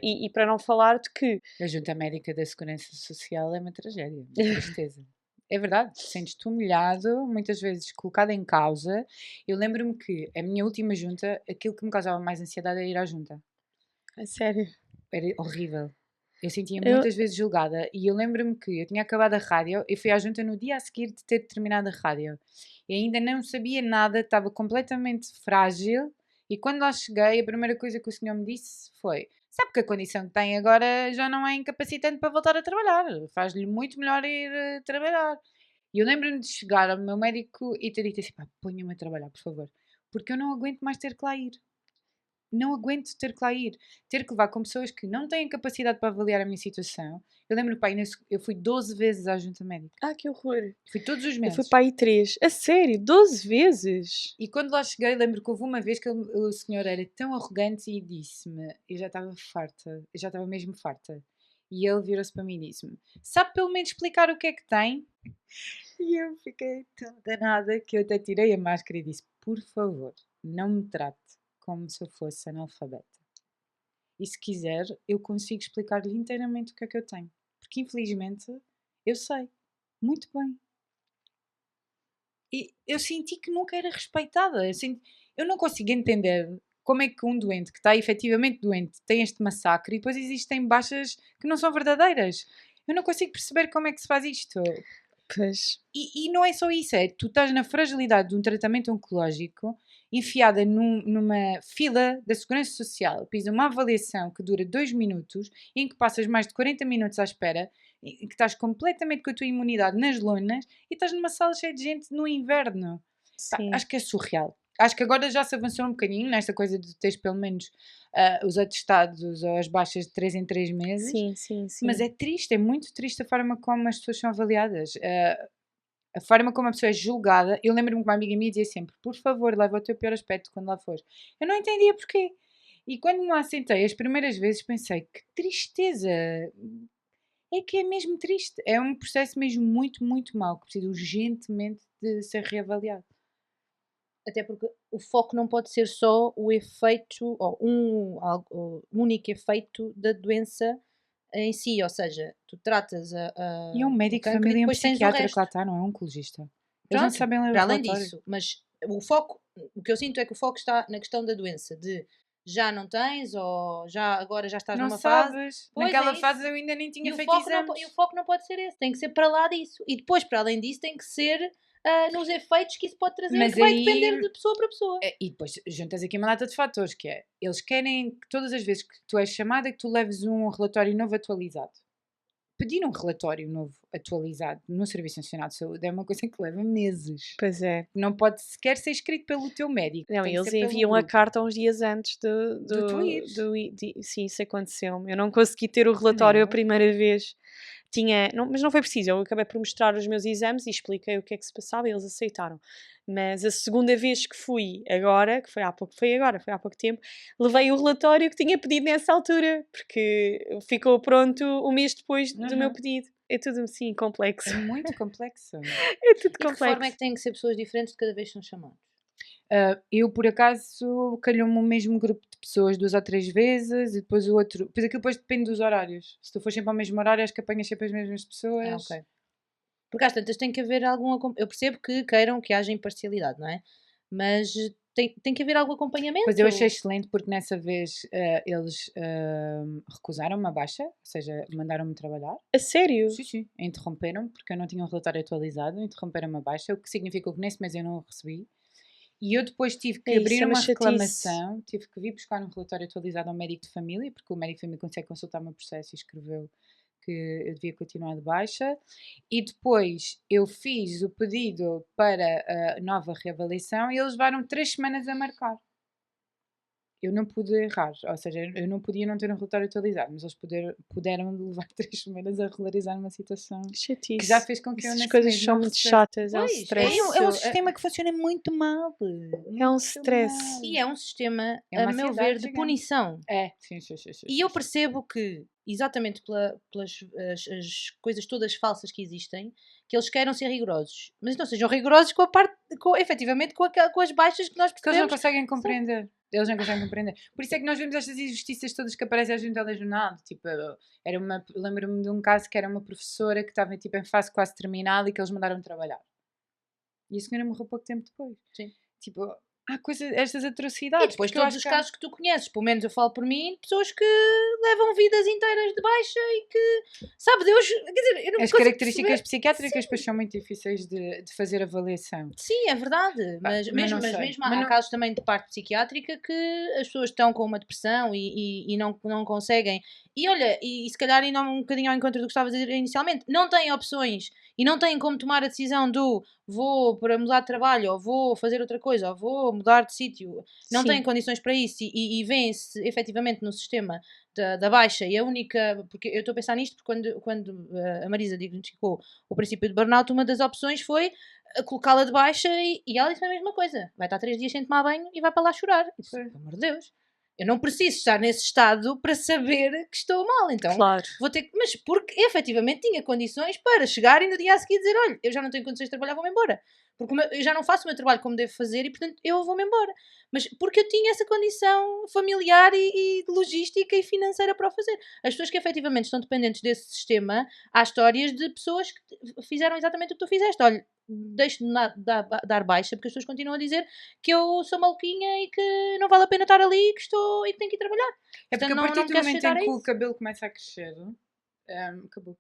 E para não falar de que A Junta Médica da Segurança Social é uma tragédia, uma tristeza. É verdade, sentes-te humilhado, muitas vezes colocado em causa. Eu lembro-me que a minha última junta, aquilo que me causava mais ansiedade era ir à junta. a sério, Era horrível. Eu sentia eu, muitas vezes julgada e eu lembro-me que eu tinha acabado a rádio, eu fui à junta no dia a seguir de ter terminado a rádio e ainda não sabia nada, estava completamente frágil e quando lá cheguei a primeira coisa que o senhor me disse foi: sabe que a condição que tem agora já não é incapacitante para voltar a trabalhar, faz-lhe muito melhor ir trabalhar. E eu lembro-me de chegar ao meu médico e ter dito assim: pá, ponha-me a trabalhar, por favor, porque eu não aguento mais ter que lá ir. Não aguento ter que lá ir, ter que levar com pessoas que não têm capacidade para avaliar a minha situação. Eu lembro, pá, eu fui 12 vezes à junta médica. que horror. Fui todos os Eu meses. fui para aí 3. A sério, 12 vezes? E quando lá cheguei, lembro que houve uma vez que o senhor era tão arrogante e disse-me, eu já estava farta, eu já estava mesmo farta. E ele virou-se para mim e disse-me: sabe pelo menos explicar o que é que tem? E eu fiquei tão danada que eu até tirei a máscara e disse: por favor, não me trate como se eu fosse analfabeta. E se quiser, eu consigo explicar-lhe inteiramente o que é que eu tenho. Porque infelizmente eu sei muito bem. E eu senti que nunca era respeitada. Eu não consigo entender como é que um doente que está efetivamente doente tem este massacre e depois existem baixas que não são verdadeiras. Eu não consigo perceber como é que se faz isto. Pois. E não é só isso, é tu estás na fragilidade de um tratamento oncológico, enfiada numa fila da Segurança Social, pisa uma avaliação que dura 2 minutos, em que passas mais de 40 minutos à espera, em que estás completamente com a tua imunidade nas lonas e estás numa sala cheia de gente no inverno. Pá, Sim. acho que é surreal. Acho que agora já se avançou um bocadinho nesta coisa de teres pelo menos os atestados ou as baixas de 3 em 3 meses. Sim. Mas é triste, é muito triste a forma como as pessoas são avaliadas. A forma como a pessoa é julgada. Eu lembro-me que uma amiga minha dizia sempre: por favor, leva o teu pior aspecto quando lá fores. Eu não entendia porquê. E quando me lá sentei as primeiras vezes pensei: que tristeza! É que é mesmo triste. É um processo mesmo muito, muito mau, que precisa urgentemente de ser reavaliado. Até porque o foco não pode ser só o efeito, ou o único efeito da doença em si, ou seja, tu tratas E é um o médico de cancro e família e um depois tens o psiquiatra que resto. lá está, não é um oncologista. Eles não Pronto, sabem ler o para além relatório. disso, mas o foco, o que eu sinto é que o foco está na questão da doença, de já não tens, ou agora já estás Não numa fase. sabes. Pois, Naquela é isso. fase eu ainda nem E tinha o, feito foco não, exames. e o foco não pode ser esse, tem que ser para lá disso. E depois, para além disso, tem que ser nos efeitos que isso pode trazer, Mas que vai aí- depender de pessoa para pessoa. E depois juntas aqui uma data de fatores, que é, eles querem que todas as vezes que tu és chamada que tu leves um relatório novo atualizado. Pedir um relatório novo atualizado no Serviço Nacional de Saúde é uma coisa que leva meses. Pois é. Não pode sequer ser escrito pelo teu médico. Não, tem que eles ser pelo enviam a grupo. carta uns dias antes De tu ires. Sim, isso aconteceu-me. Eu não consegui ter o relatório a eu. primeira vez. Mas não foi preciso. Eu acabei por mostrar os meus exames e expliquei o que é que se passava e eles aceitaram. Mas a segunda vez que fui agora, que foi há pouco tempo, levei o relatório que tinha pedido nessa altura, porque ficou pronto um mês depois do meu pedido. É tudo assim complexo. É muito complexo. É tudo E de que complexo. forma é que têm que ser pessoas diferentes de cada vez que são chamados? Eu, por acaso, calhou-me o mesmo grupo de pessoas 2 ou 3 vezes e depois o outro. Depois aquilo depois depende dos horários. Se tu fores sempre ao mesmo horário, acho que apanhas sempre as mesmas pessoas. Ok. Porque às tantas tem que haver algum. Eu percebo que queiram que haja imparcialidade, não é? Mas tem que haver algum acompanhamento. Pois eu achei excelente porque nessa vez eles recusaram uma baixa, ou seja, mandaram-me trabalhar. A sério? Sim. Interromperam-me porque eu não tinha um relatório atualizado, interromperam uma baixa, o que significou que nesse mês eu não o recebi. E eu depois tive que É, isso abrir é uma uma chatice. reclamação, tive que vir buscar um relatório atualizado ao médico de família, porque o médico de família consegue consultar o meu processo e escreveu que eu devia continuar de baixa. E depois eu fiz o pedido para a nova reavaliação e eles levaram 3 semanas a marcar. Eu não pude errar, ou seja, eu não podia não ter um relatório atualizado, mas eles puderam levar 3 semanas a regularizar uma situação Chatice. que já fez com que eu Essas nesse coisas mês são não muito recebesse. chatas, é um Pois, stress. É um sistema que funciona muito mal. É um stress. E é um sistema, É uma a meu ansiedade ver, de gigante. punição. É, sim. E eu percebo que, exatamente pelas as coisas todas falsas que existem, que eles queiram ser rigorosos. Mas não sejam rigorosos com a parte, efetivamente, com as baixas que nós Porque eles não percebemos. conseguem compreender. Eles não conseguem compreender. Por isso é que nós vemos estas injustiças todas que aparecem às vezes no telejornal. Tipo, lembro-me de um caso que era uma professora que estava tipo, em fase quase terminal e que eles mandaram trabalhar. E a senhora morreu pouco tempo depois. Sim. Tipo, há estas atrocidades. E depois porque eu todos acho os que casos que tu conheces, pelo menos eu falo por mim, de pessoas que levam vidas inteiras de baixa e que, sabe Deus, quer dizer, eu não as consigo características perceber. psiquiátricas depois são muito difíceis de fazer avaliação. Sim, é verdade, Pá, mas mas mesmo, não sei. mesmo Mas há não- casos também de parte psiquiátrica que as pessoas estão com uma depressão e não conseguem. E olha, e se calhar indo um bocadinho ao encontro do que estavas a dizer inicialmente, não têm opções e não têm como tomar a decisão do vou para mudar de trabalho, ou vou fazer outra coisa, ou vou mudar de sítio. Não Sim. têm condições para isso e vêem-se efetivamente no sistema da baixa. E a única. Porque eu estou a pensar nisto porque quando a Marisa diagnosticou o princípio de burnout, uma das opções foi colocá-la de baixa e ela disse a mesma coisa. Vai estar 3 dias sem tomar banho e vai para lá chorar. E disse, pelo amor de Deus, eu não preciso estar nesse estado para saber que estou mal. Então Claro. vou ter que. Mas porque efetivamente tinha condições para chegar e no dia a seguir dizer: olha, eu já não tenho condições de trabalhar, vou-me embora. Porque eu já não faço o meu trabalho como devo fazer e portanto eu vou-me embora. Mas porque eu tinha essa condição familiar e de logística e financeira para o fazer. As pessoas que efetivamente estão dependentes desse sistema, há histórias de pessoas que fizeram exatamente o que tu fizeste. Olha, deixo de dar baixa porque as pessoas continuam a dizer que eu sou maluquinha e que não vale a pena estar ali e que tenho que ir trabalhar. É porque Portanto, a partir não do quero momento chegar em a que o isso. cabelo começa a crescer, acabou.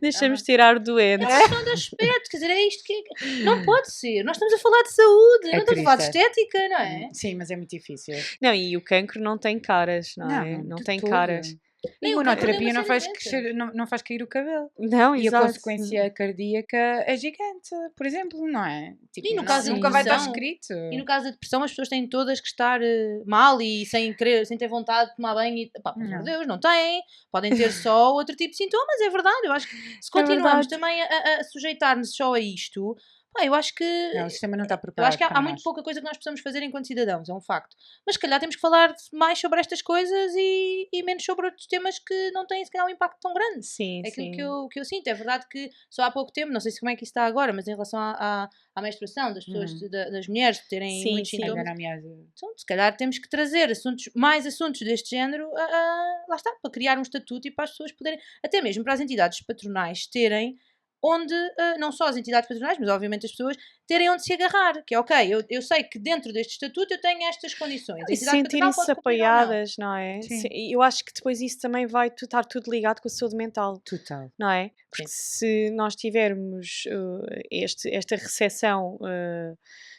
Deixamos tirar doente. Questão de aspecto, quer dizer, é isto que. Não pode ser. Nós estamos a falar de saúde, É não estamos a falar de triste, estética, não é? Sim, mas é muito difícil. Não, e o cancro não tem caras, não é? Não de tem todo. caras. Nem o cancro, Imunoterapia nem não uma faz, série de crescer, não faz cair o cabelo. Não, E a exato. consequência cardíaca é gigante, por exemplo, não é? Tipo, E no caso da nunca vai estar depressão, escrito. E no caso da depressão, as pessoas têm todas que estar mal e sem ter vontade de tomar banho. E, pá, pelo amor de Deus, não têm. Podem ter só outro tipo de sintomas, é verdade. Eu acho que se continuamos também a sujeitar-nos só a isto, pá, eu acho que. Não, o sistema não está Eu preparado acho que há para muito nós. pouca coisa que nós possamos fazer enquanto cidadãos, é um facto. Mas se calhar temos que falar mais sobre estas coisas e menos sobre outros temas que não têm se calhar um impacto tão grande. Sim, É aquilo sim. que eu sinto. É verdade que só há pouco tempo, não sei como é que isso está agora, mas em relação à menstruação das pessoas, das mulheres terem Sim, muitos sim. sintomas, Endometriose. então, se calhar temos que trazer mais assuntos deste género, lá está, para criar um estatuto e para as pessoas poderem, até mesmo para as entidades patronais terem onde não só as entidades patronais, mas obviamente as pessoas, terem onde se agarrar. Que é ok, eu sei que dentro deste estatuto eu tenho estas condições. A E entidade patronal sentirem-se pode cumprir ou não. apoiadas, não é? Sim. E eu acho que depois isso também vai estar tudo ligado com a saúde mental, Total. não é? Porque se nós tivermos esta recepção,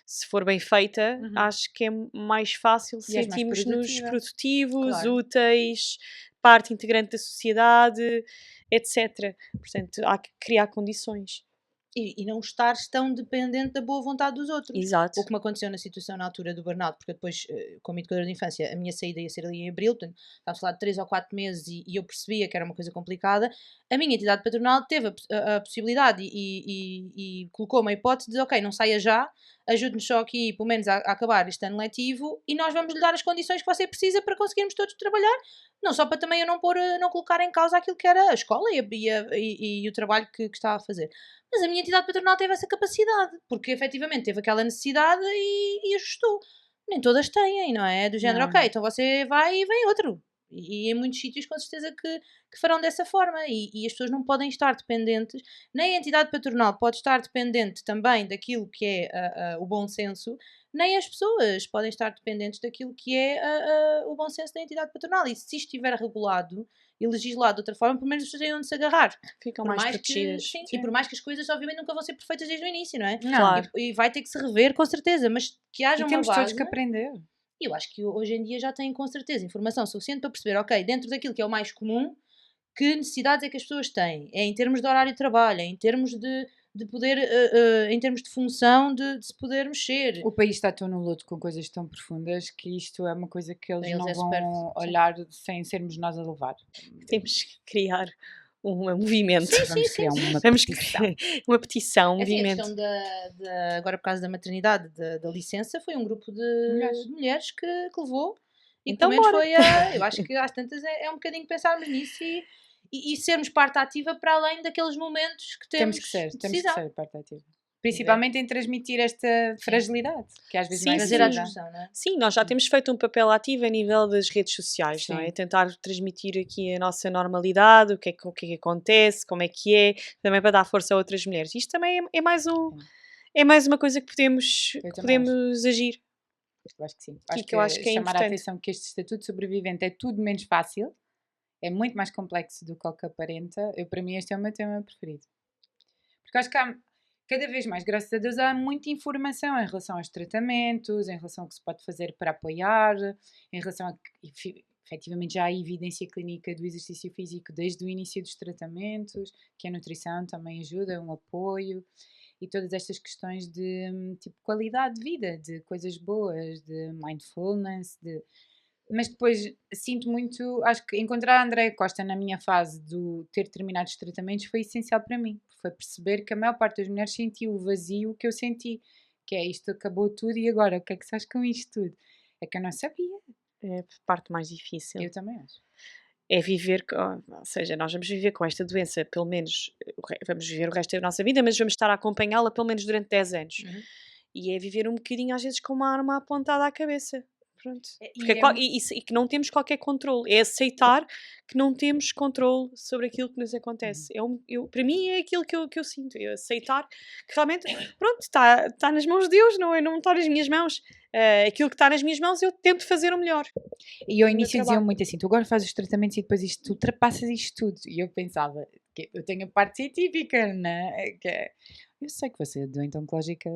se for bem feita, Uhum. acho que é mais fácil E és mais sentirmos-nos produtiva. produtivos, Claro. úteis, parte integrante da sociedade, etc. Portanto, há que criar condições. E não estares tão dependente da boa vontade dos outros. Exato. O que me aconteceu na situação na altura do burnout, porque depois, como educadora de infância, a minha saída ia ser ali em abril, portanto, estávamos a falar de 3 ou 4 meses e eu percebia que era uma coisa complicada. A minha entidade patronal teve a possibilidade e colocou-me a hipótese de, ok, não saia já, ajude-nos só aqui, pelo menos, a acabar este ano letivo e nós vamos lhe dar as condições que você precisa para conseguirmos todos trabalhar, não só para também eu não colocar em causa aquilo que era a escola e o trabalho que estava a fazer. Mas a minha entidade patronal teve essa capacidade, porque efetivamente teve aquela necessidade e ajustou. Nem todas têm, não é? Do género, Não, ok, não. então você vai e vem outro. E em muitos sítios, com certeza, que farão dessa forma. E as pessoas não podem estar dependentes, nem a entidade patronal pode estar dependente também daquilo que é o bom senso, nem as pessoas podem estar dependentes daquilo que é o bom senso da entidade patronal. E se isto estiver regulado e legislado de outra forma, pelo menos as pessoas têm onde se agarrar. Ficam Por mais mais protegidas. que, sim, Sim. e por mais que as coisas obviamente nunca vão ser perfeitas desde o início, não é? Não. Claro. E vai ter que se rever com certeza, mas que haja E uma temos todos base. que aprender. Eu acho que hoje em dia já têm com certeza informação suficiente para perceber, ok, dentro daquilo que é o mais comum, que necessidades é que as pessoas têm. É em termos de horário de trabalho, é em termos de poder, em termos de função, de se poder mexer. O país está tão no luto com coisas tão profundas que isto é uma coisa que eles Para eles não é vão supérfluo, sim. olhar sem sermos nós a levar. Temos que criar um movimento. Sim, Vamos sim, criar sim, uma Vamos petição. criar uma petição, um É assim, a movimento. questão agora por causa da maternidade, da licença, foi um grupo de Mulheres. mulheres que levou e que Então pelo menos bora. foi eu acho que às tantas é um bocadinho pensarmos nisso e sermos parte ativa para além daqueles momentos que temos de Temos que decisão. ser parte ativa. Principalmente em transmitir esta fragilidade, que às vezes Sim, não é Trazer à vivida. discussão, não é? Sim, nós já temos feito um papel ativo a nível das redes sociais, não é? Sim. Tentar transmitir aqui a nossa normalidade, o que é que acontece, como é que é, também para dar força a outras mulheres. Isto também é mais é mais uma coisa que podemos, Eu que também podemos agir. Eu acho que sim. Que eu acho que é chamar a importante. atenção que este estatuto de sobrevivente é tudo menos fácil, é muito mais complexo do que o que aparenta. Para mim, este é o meu tema preferido. Porque acho que há, cada vez mais, graças a Deus, há muita informação em relação aos tratamentos, em relação ao que se pode fazer para apoiar, em relação a que efetivamente já há evidência clínica do exercício físico desde o início dos tratamentos, que a nutrição também ajuda, um apoio, e todas estas questões de tipo qualidade de vida, de coisas boas, de mindfulness, mas depois sinto muito, acho que encontrar a Andréia Costa na minha fase do ter terminado os tratamentos foi essencial para mim. Foi perceber que a maior parte das mulheres sentiu o vazio que eu senti, que é isto acabou tudo e agora o que é que se faz com isto tudo? É que eu não sabia. É a parte mais difícil. Eu também acho. É viver, ou seja, nós vamos viver com esta doença, pelo menos, vamos viver o resto da nossa vida, mas vamos estar a acompanhá-la pelo menos durante 10 anos. Uhum. E é viver um bocadinho, às vezes, com uma arma apontada à cabeça. Pronto. E Porque e que não temos qualquer controle. É aceitar que não temos controle sobre aquilo que nos acontece. Para mim é aquilo que eu sinto. É aceitar que realmente, pronto, está nas mãos de Deus, não está nas minhas mãos. Aquilo que está nas minhas mãos eu tento fazer o melhor. E ao No meu início diziam trabalho. muito assim, tu agora fazes os tratamentos e depois isto, tu ultrapassas isto tudo. E eu pensava, que eu tenho a parte científica, né? Que é, eu sei que vou ser doente oncológica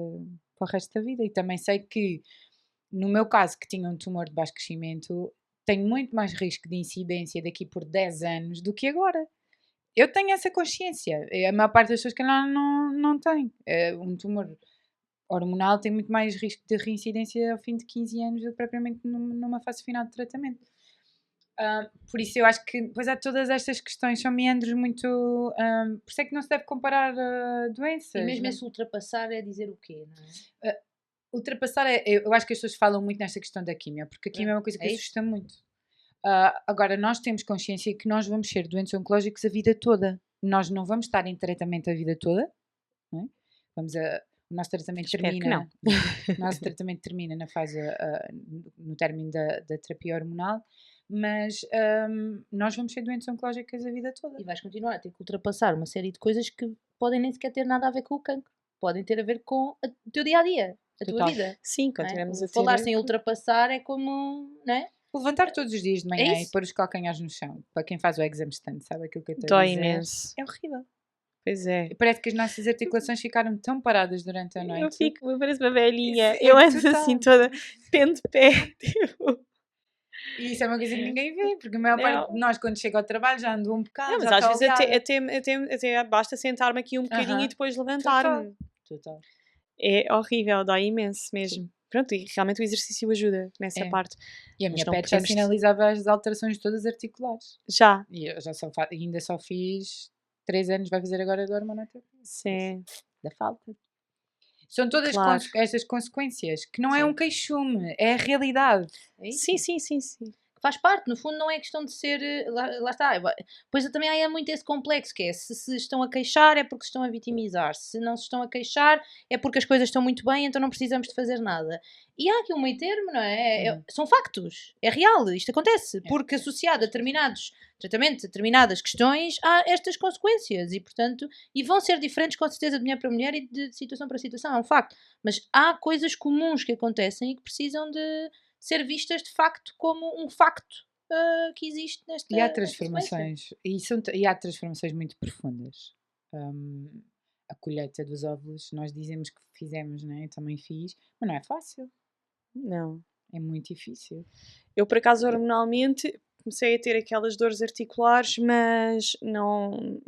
para o resto da vida e também sei que, no meu caso, que tinha um tumor de baixo crescimento, tenho muito mais risco de incidência daqui por 10 anos do que agora. Eu tenho essa consciência. A maior parte das pessoas que não tem. Um tumor hormonal tem muito mais risco de reincidência ao fim de 15 anos do que propriamente numa fase final de tratamento. Por isso eu acho que depois há todas estas questões, são meandros muito... por isso é que não se deve comparar doenças. E mesmo não? esse ultrapassar é dizer o quê, não é? Ultrapassar, eu acho que as pessoas falam muito nesta questão da quimio, porque a quimio é uma coisa que É isso? assusta muito. Agora, nós temos consciência que nós vamos ser doentes oncológicos a vida toda. Nós não vamos estar em tratamento a vida toda, não é? O nosso tratamento Espero que termina. O nosso tratamento termina na fase, no término da terapia hormonal, mas nós vamos ser doentes oncológicas a vida toda. E vais continuar a ter que ultrapassar uma série de coisas que podem nem sequer ter nada a ver com o cancro. Podem ter a ver com o teu dia-a-dia, a tua Total. vida. Sim, Não é? continuamos a O ter. falar sem ultrapassar é como, não é? Levantar todos os dias de manhã e isso. pôr os calcanhares no chão. Para quem faz o exame stand, sabe aquilo que eu estou a Dói dizer? imenso. É horrível. Pois é. Parece que as nossas articulações ficaram tão paradas durante a noite. Eu pareço uma velhinha. Isso é Eu ando total. assim toda pé de pé. Tipo. E isso é uma coisa que ninguém vê, porque a maior parte de nós, quando chega ao trabalho, já andou um bocado, Não, mas já às está vezes oleada. até basta sentar-me aqui um bocadinho Aham. e depois levantar-me. Total. É horrível, dói imenso mesmo. Pronto, e realmente o exercício ajuda nessa É. parte. E a Mas minha não pet já podemos- sinalizava as alterações todas articulares. Já, E eu já ainda só fiz 3 anos, vai fazer agora de hormonoterapia. sim. Da falta. São todas Claro. estas consequências, que não é Sim. um queixume, é a realidade. É isso. Sim. Faz parte, no fundo não é questão de ser, lá está, pois também há muito esse complexo que é, se estão a queixar é porque se estão a vitimizar, se não se estão a queixar é porque as coisas estão muito bem, então não precisamos de fazer nada. E há aqui um meio termo, não é? São factos, é real, isto acontece, porque associado a determinados tratamentos, a determinadas questões, há estas consequências e portanto, e vão ser diferentes com certeza de mulher para mulher e de situação para situação, é um facto, mas há coisas comuns que acontecem e que precisam de ser vistas de facto como um facto que existe nesta E há nesta transformações, e há transformações muito profundas. A colheita dos óvulos, nós dizemos que fizemos, né? Eu também fiz, mas não é fácil, Não. é muito difícil. Eu, por acaso, hormonalmente, comecei a ter aquelas dores articulares, mas não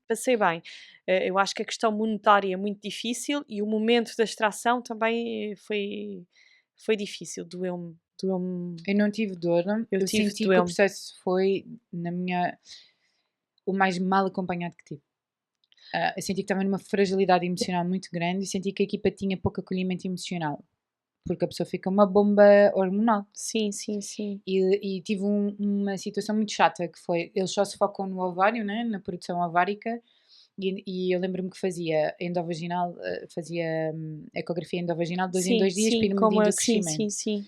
passei bem. Eu acho que a questão monetária é muito difícil e o momento da extração também foi difícil, doeu-me. Eu não tive dor, eu senti que o doeu-me. processo foi o mais mal acompanhado que tive. Eu senti que estava numa fragilidade emocional muito grande e senti que a equipa tinha pouco acolhimento emocional, porque a pessoa fica uma bomba hormonal. Sim. E tive uma situação muito chata, que foi, eles só se focam no ovário, né, na produção ovárica, e eu lembro-me que fazia endovaginal, fazia ecografia endovaginal 2 em 2 dias para ir medindo o crescimento. Sim.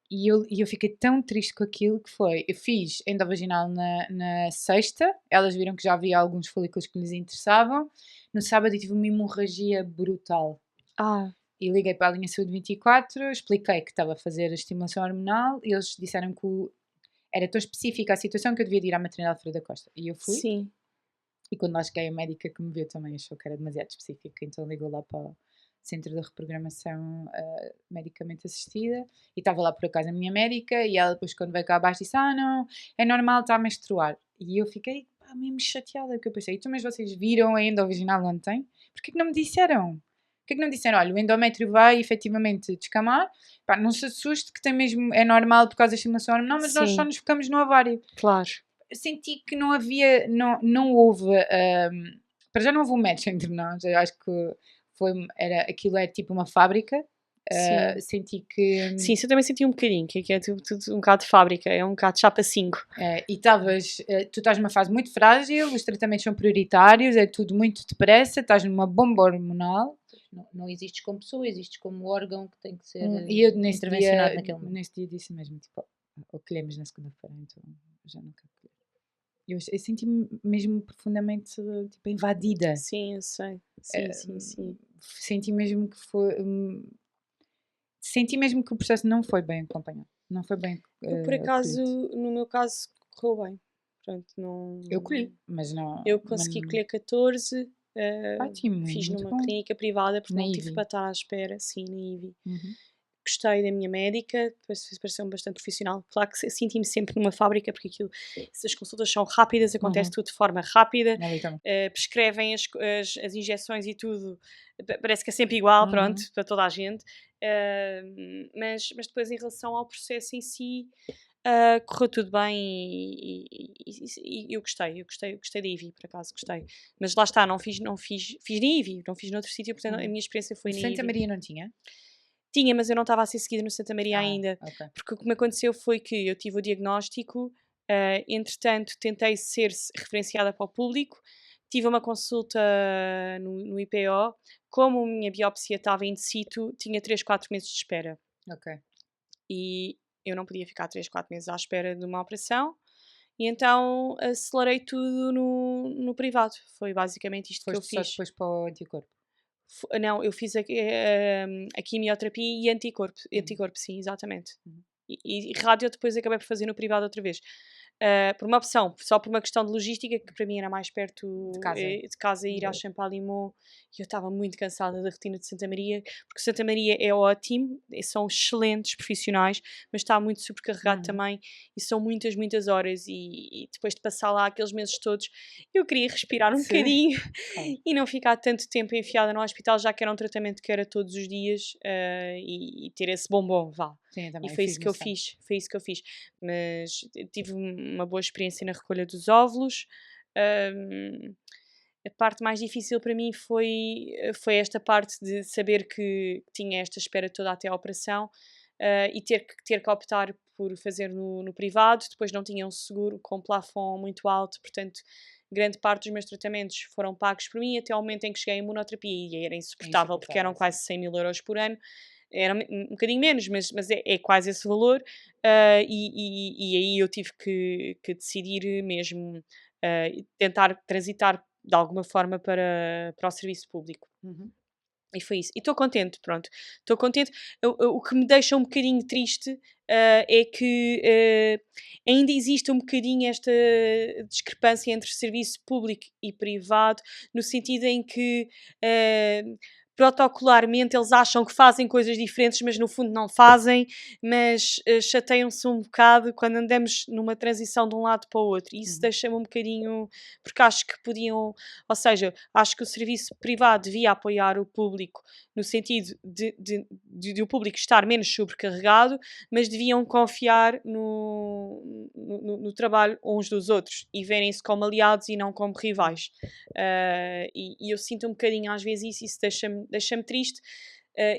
E eu fiquei tão triste com aquilo que foi, eu fiz endovaginal na sexta, elas viram que já havia alguns folículos que lhes interessavam, no sábado eu tive uma hemorragia brutal. E liguei para a linha Saúde 24, expliquei que estava a fazer a estimulação hormonal e eles disseram que era tão específica a situação que eu devia ir à maternidade Freire da Costa. E eu fui. Sim. E quando lá cheguei, a médica que me viu também achou que era demasiado específica, então ligou lá para o Centro de Reprogramação Medicamente Assistida e estava lá por acaso a minha médica e ela depois quando veio cá abaixo disse, não, é normal, está a menstruar. E eu fiquei mesmo chateada, porque eu pensei, então mas vocês viram a endovaginal ontem? Porquê que não me disseram? Porquê que não disseram, olha, o endométrio vai efetivamente descamar, não se assuste que tem mesmo, é normal por causa da estimulação hormonal, mas nós só nos focamos no ovário. Claro. Eu senti que não havia, não houve, para já não houve um match entre nós, eu acho que aquilo é tipo uma fábrica, senti que... Sim, isso eu também senti um bocadinho, que é tudo um bocado de fábrica, é um bocado de chapa 5. E tu estás numa fase muito frágil, os tratamentos são prioritários, é tudo muito depressa, estás numa bomba hormonal. Não existes como pessoa, existes como órgão que tem que ser e eu intervencionado naquele momento. Nesse dia disse mesmo, tipo, colhemos na segunda-feira, então já não quero colher. Eu senti-me mesmo profundamente tipo, invadida. Sim, eu sei. Sim. Senti mesmo que foi... senti mesmo que o processo não foi bem acompanhado. Não foi bem por acaso, no meu caso, correu bem. Pronto, não... Eu colhi, mas não... Eu consegui colher 14, fiz muito numa bom. clínica privada, porque Na não tive IVI. para estar à espera, sim, na IVI. Uhum. Gostei da minha médica, depois pareceu-me bastante profissional. Claro que senti-me sempre numa fábrica, porque aquilo, se as consultas são rápidas, acontece tudo de forma rápida, prescrevem as injeções e tudo, parece que é sempre igual, pronto, para toda a gente. Mas depois, em relação ao processo em si, correu tudo bem e eu gostei da IVI, por acaso, gostei. Mas lá está, fiz na IVI, não fiz noutro sítio, portanto a minha experiência foi na IVI. Santa Maria não tinha? Tinha, mas eu não estava a ser seguida no Santa Maria ainda. Okay. Porque o que me aconteceu foi que eu tive o diagnóstico, entretanto tentei ser referenciada para o público, tive uma consulta no IPO, como a minha biópsia estava in situ, tinha 3-4 meses de espera. Ok. E eu não podia ficar 3-4 meses à espera de uma operação, E então acelerei tudo no privado. Foi basicamente isto que eu Foste só fiz. depois para o anticorpo. Não, eu fiz a quimioterapia e anticorpo, sim, exatamente. Uhum. E rádio depois acabei por fazer no privado outra vez. Por uma opção, só por uma questão de logística, que para mim era mais perto de casa ir às Champalimau, e eu estava muito cansada da rotina de Santa Maria, porque Santa Maria é ótimo, são excelentes profissionais, mas está muito sobrecarregado também, e são muitas, muitas horas, e depois de passar lá aqueles meses todos, eu queria respirar um Sim. bocadinho Claro. e não ficar tanto tempo enfiada no hospital, já que era um tratamento que era todos os dias, e ter esse bombom, vá. Sim, eu também. E Eu foi fiz isso que no eu SAM. fiz, foi isso que eu fiz. Mas tive uma boa experiência na recolha dos óvulos. Hum, a parte mais difícil para mim foi esta parte de saber que tinha esta espera toda até à operação, e ter que optar por fazer no privado. Depois não tinha um seguro com um plafond muito alto, portanto, grande parte dos meus tratamentos foram pagos por mim até ao momento em que cheguei à imunoterapia, e era insuportável, porque eram quase 100.000 euros por ano. Era um bocadinho menos, mas é quase esse valor. E aí eu tive que decidir mesmo, tentar transitar de alguma forma para o serviço público. Uhum. E foi isso. E estou contente, pronto. Estou contente. O que me deixa um bocadinho triste, é que ainda existe um bocadinho esta discrepância entre serviço público e privado, no sentido em que protocolarmente eles acham que fazem coisas diferentes, mas no fundo não fazem, mas chateiam-se um bocado quando andamos numa transição de um lado para o outro. E isso deixa-me um bocadinho. Porque acho que podiam. Ou seja, acho que o serviço privado devia apoiar o público no sentido de o público estar menos sobrecarregado, mas deviam confiar no trabalho uns dos outros e verem-se como aliados e não como rivais. E eu sinto um bocadinho às vezes isso deixa-me triste.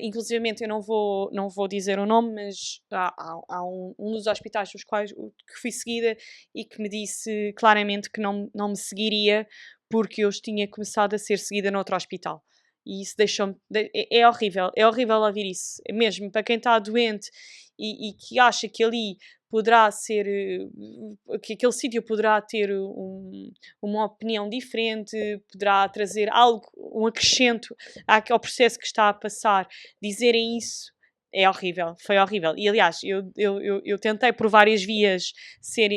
Inclusivamente eu não vou dizer o nome, mas há um dos hospitais dos quais que fui seguida e que me disse claramente que não me seguiria porque eu tinha começado a ser seguida noutro hospital. E isso deixou-me. É horrível ouvir isso. Mesmo para quem está doente e que acha que ali poderá ser. Que aquele sítio poderá ter uma opinião diferente, poderá trazer algo, um acrescento ao processo que está a passar. Dizerem isso é horrível, foi horrível. E aliás, eu tentei por várias vias ser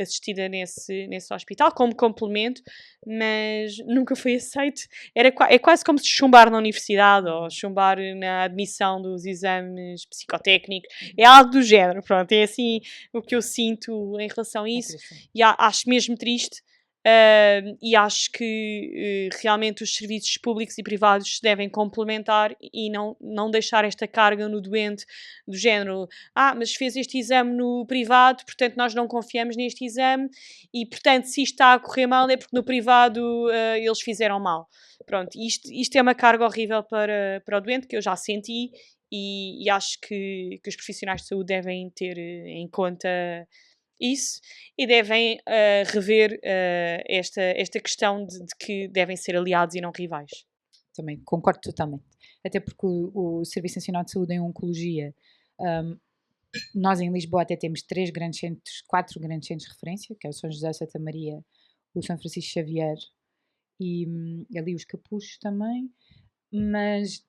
assistida nesse hospital como complemento, mas nunca foi aceito. É quase como se chumbar na universidade ou chumbar na admissão dos exames psicotécnicos. É algo do género, pronto. É assim o que eu sinto em relação a isso. E acho mesmo triste. E acho que realmente os serviços públicos e privados se devem complementar e não deixar esta carga no doente do género, mas fez este exame no privado, portanto nós não confiamos neste exame e portanto se isto está a correr mal é porque no privado eles fizeram mal. Pronto, isto é uma carga horrível para o doente que eu já senti e acho que os profissionais de saúde devem ter em conta isso e devem rever esta questão de que devem ser aliados e não rivais. Também concordo totalmente. Até porque o Serviço Nacional de Saúde em Oncologia, nós em Lisboa até temos 4 grandes centros de referência, que é o São José, Santa Maria, o São Francisco Xavier e ali os Capuchos também, mas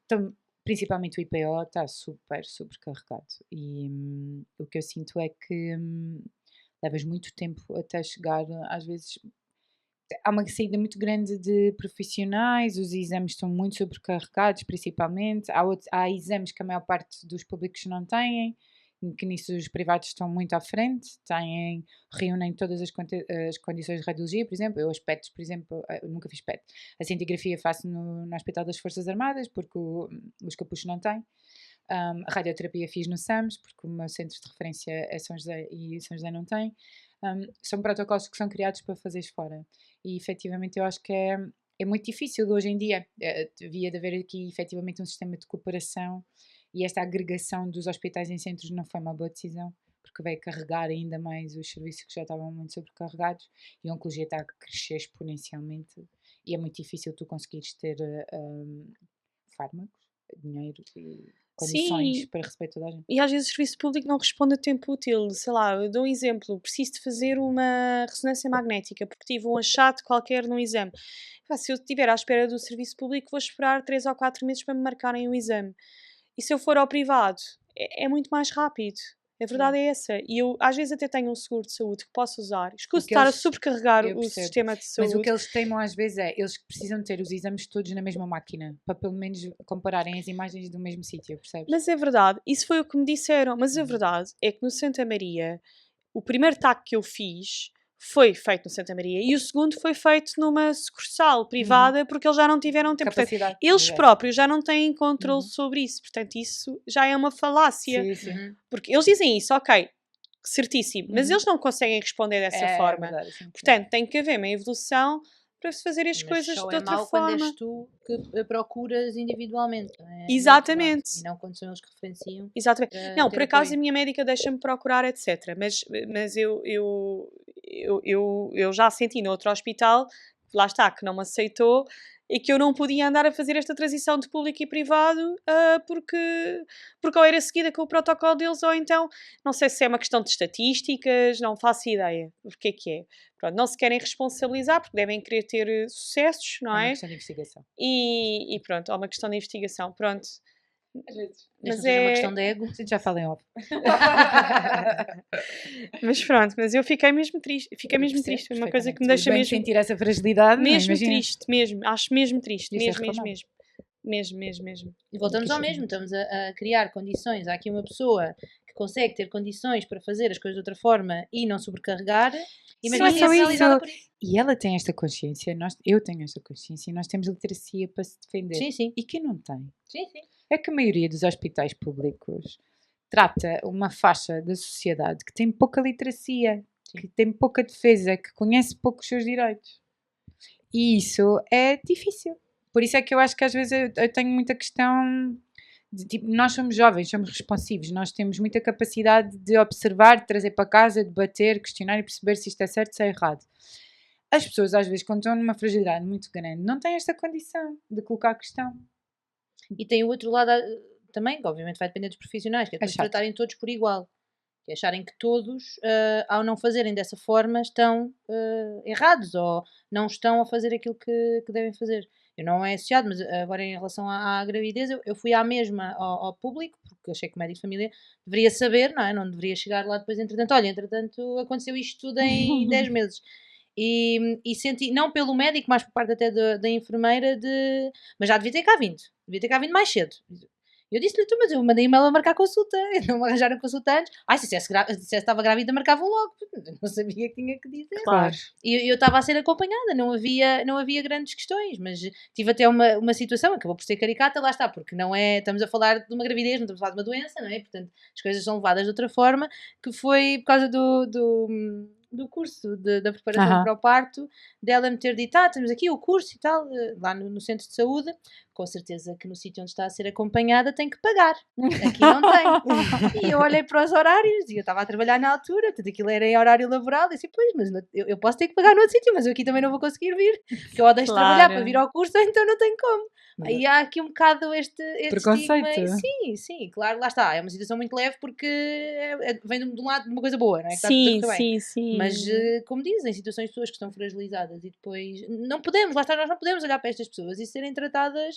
principalmente o IPO está super, super carregado e o que eu sinto é que levas muito tempo até chegar, às vezes há uma saída muito grande de profissionais, os exames estão muito sobrecarregados, principalmente. Há exames que a maior parte dos públicos não têm, que nisso os privados estão muito à frente, reúnem todas as condições de radiologia, por exemplo. Eu as PETs, por exemplo, eu nunca fiz PET. A cintigrafia faço no Hospital das Forças Armadas, porque os Capuchos não têm. A radioterapia fiz no SAMS, porque o meu centro de referência é São José e São José não tem. São protocolos que são criados para fazeres fora. E efetivamente eu acho que é muito difícil hoje em dia. Devia de haver aqui efetivamente um sistema de cooperação e esta agregação dos hospitais em centros não foi uma boa decisão, porque veio carregar ainda mais os serviços que já estavam muito sobrecarregados e a oncologia está a crescer exponencialmente e é muito difícil tu conseguires ter fármacos, dinheiro e condições Sim. para receber toda a gente. E às vezes o serviço público não responde a tempo útil. Sei lá, eu dou um exemplo. Preciso de fazer uma ressonância magnética porque tive um achado qualquer no exame. Pá, se eu estiver à espera do serviço público, vou esperar 3 ou 4 meses para me marcarem o exame. E se eu for ao privado, é muito mais rápido. A verdade é essa. E eu, às vezes, até tenho um seguro de saúde que posso usar. Escuso que estar a eles- sobrecarregar eu o percebo. sistema de Mas o saúde. que eles teimam às vezes é, eles precisam ter os exames todos na mesma máquina, para pelo menos compararem as imagens do mesmo sítio, percebes? Mas é verdade, isso foi o que me disseram. Mas a verdade é que no Santa Maria, o primeiro TAC que eu fiz foi feito no Santa Maria e o segundo foi feito numa sucursal privada porque eles já não tiveram tempo. Portanto, Capacidade. eles exato. próprios já não têm controle Uhum. sobre isso. Portanto, isso já é uma falácia. Sim, sim. Uhum. Porque eles dizem isso, ok, certíssimo, mas Uhum. eles não conseguem responder dessa É forma. verdade, sim. Portanto, tem que haver uma evolução para se fazer as Mas coisas só de é outra mau quando forma. és tu que procuras individualmente, não é? Exatamente. E não quando são eles que referenciam. Exatamente. para Não, ter por acaso apoio. a minha médica deixa-me procurar, etc. Mas eu já senti no outro hospital, lá está, que não me aceitou e que eu não podia andar a fazer esta transição de público e privado porque ou era seguida com o protocolo deles ou então, não sei se é uma questão de estatísticas, não faço ideia o que é. Pronto, não se querem responsabilizar porque devem querer ter sucessos, É não uma é? questão de investigação. E pronto, é uma questão de investigação, pronto. Desde Mas não seja uma é- questão de ego. A gente já fala em off. Mas pronto, mas eu fiquei mesmo triste. Fiquei Eu mesmo percebo triste. Uma coisa que perfeitamente. me Tudo deixa bem mesmo, sentir essa fragilidade, não é? mesmo Imagina. triste, mesmo. Acho mesmo triste. Isso é Mesmo, mesmo, reclamado. mesmo. E voltamos ao mesmo, estamos a criar condições. Há aqui uma pessoa que consegue ter condições para fazer as coisas de outra forma e não sobrecarregar, e Sim, mesmo assim é só isso. penalizada por isso. E ela tem esta consciência, eu tenho esta consciência e nós temos literacia para se defender. Sim, sim. E quem não tem? Sim, sim. É que a maioria dos hospitais públicos trata uma faixa da sociedade que tem pouca literacia, que tem pouca defesa, que conhece pouco os seus direitos. E isso é difícil. Por isso é que eu acho que às vezes eu tenho muita questão de, tipo, nós somos jovens, somos responsivos, nós temos muita capacidade de observar, de trazer para casa, debater, questionar e perceber se isto é certo, se é errado. As pessoas às vezes, quando estão numa fragilidade muito grande, não têm esta condição de colocar a questão. E tem o outro lado também, que obviamente vai depender dos profissionais, que é depois chato. tratarem todos por igual. Que é acharem que todos, ao não fazerem dessa forma, estão errados ou não estão a fazer aquilo que devem fazer. Eu não é associado, mas agora em relação à gravidez, eu fui à mesma ao público, porque achei que o médico de família deveria saber, não é? Não deveria chegar lá depois, entretanto, olha, entretanto aconteceu isto tudo em 10 meses. E senti, não pelo médico, mas por parte até da enfermeira, mas já devia ter cá vindo mais cedo. Eu disse-lhe, mas eu mandei e-mail a marcar consulta, não me arranjaram consulta antes. Se dissesse estava grávida, marcavam logo. Eu não sabia que tinha que dizer. Claro. E eu estava a ser acompanhada, não havia grandes questões, mas tive até uma situação, acabou por ser caricata, lá está, porque não é, estamos a falar de uma gravidez, não estamos a falar de uma doença, não é? Portanto, as coisas são levadas de outra forma, que foi por causa do curso da preparação para o parto, dela me ter dito, temos aqui o curso e tal, lá no centro de saúde, com certeza que no sítio onde está a ser acompanhada tem que pagar, aqui não tem. E eu olhei para os horários, e eu estava a trabalhar na altura, portanto aquilo era em horário laboral, e disse, pois, mas eu posso ter que pagar no outro sítio, mas eu aqui também não vou conseguir vir, porque eu ou deixo de trabalhar para vir ao curso, ou então não tenho como. Aí há aqui um bocado este preconceito. Estigma. Sim, claro, lá está. É uma situação muito leve porque vem de um lado de uma coisa boa, não é? Que Sim, está tudo a correr bem. sim. Mas, como dizem, situações de pessoas que estão fragilizadas e depois não podemos, lá está, nós não podemos olhar para estas pessoas e serem tratadas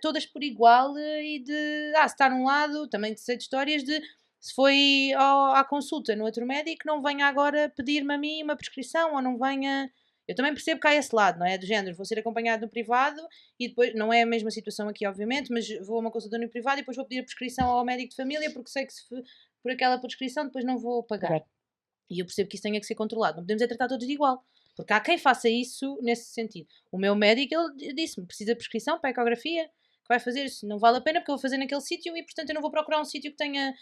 todas por igual e de, se está num lado, também sei de histórias de se foi à consulta no outro médico, não venha agora pedir-me a mim uma prescrição ou não venha. Eu também percebo que há esse lado, não é? Do género, vou ser acompanhado no privado e depois, não é a mesma situação aqui, obviamente, mas vou a uma consulta no privado e depois vou pedir a prescrição ao médico de família porque sei que se por aquela prescrição depois não vou pagar. E eu percebo que isso tenha que ser controlado. Não podemos tratar todos de igual. Porque há quem faça isso nesse sentido. O meu médico, ele disse-me, precisa de prescrição para a ecografia, que vai fazer isso. Não vale a pena porque eu vou fazer naquele sítio e, portanto, eu não vou procurar um sítio que tenha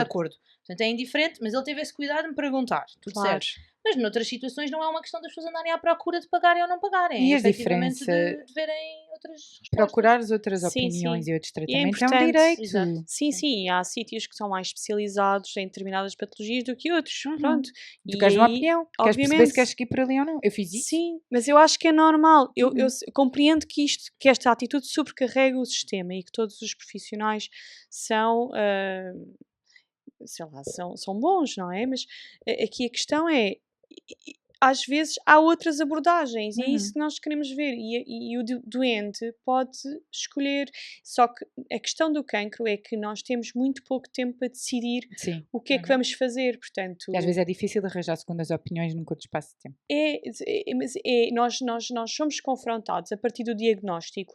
acordo. Portanto, é indiferente, mas ele teve esse cuidado de me perguntar. Tudo certo. Mas noutras situações não é uma questão das pessoas andarem à procura de pagarem ou não pagarem. E É as efetivamente diferenças, de verem outras respostas. procurar as outras Sim, opiniões sim. e outros E é tratamentos é um importante. direito. Exato. Sim, sim, há sítios que são mais especializados em determinadas patologias do que outros, Uhum. pronto. Tu E queres uma aí, opinião? Queres perceber se obviamente, queres seguir por ali ou não? Eu fiz isso. sim, mas eu acho que é normal. Eu Uhum. compreendo que esta atitude sobrecarrega o sistema e que todos os profissionais são, sei lá, são bons, não é? Mas aqui a questão é, às vezes há outras abordagens e é isso Uhum. que nós queremos ver e o doente pode escolher. Só que a questão do cancro é que nós temos muito pouco tempo para decidir Sim. o que é que Uhum. vamos fazer, portanto... E às vezes é difícil arranjar segundas opiniões num curto espaço de tempo. Mas nós somos confrontados a partir do diagnóstico,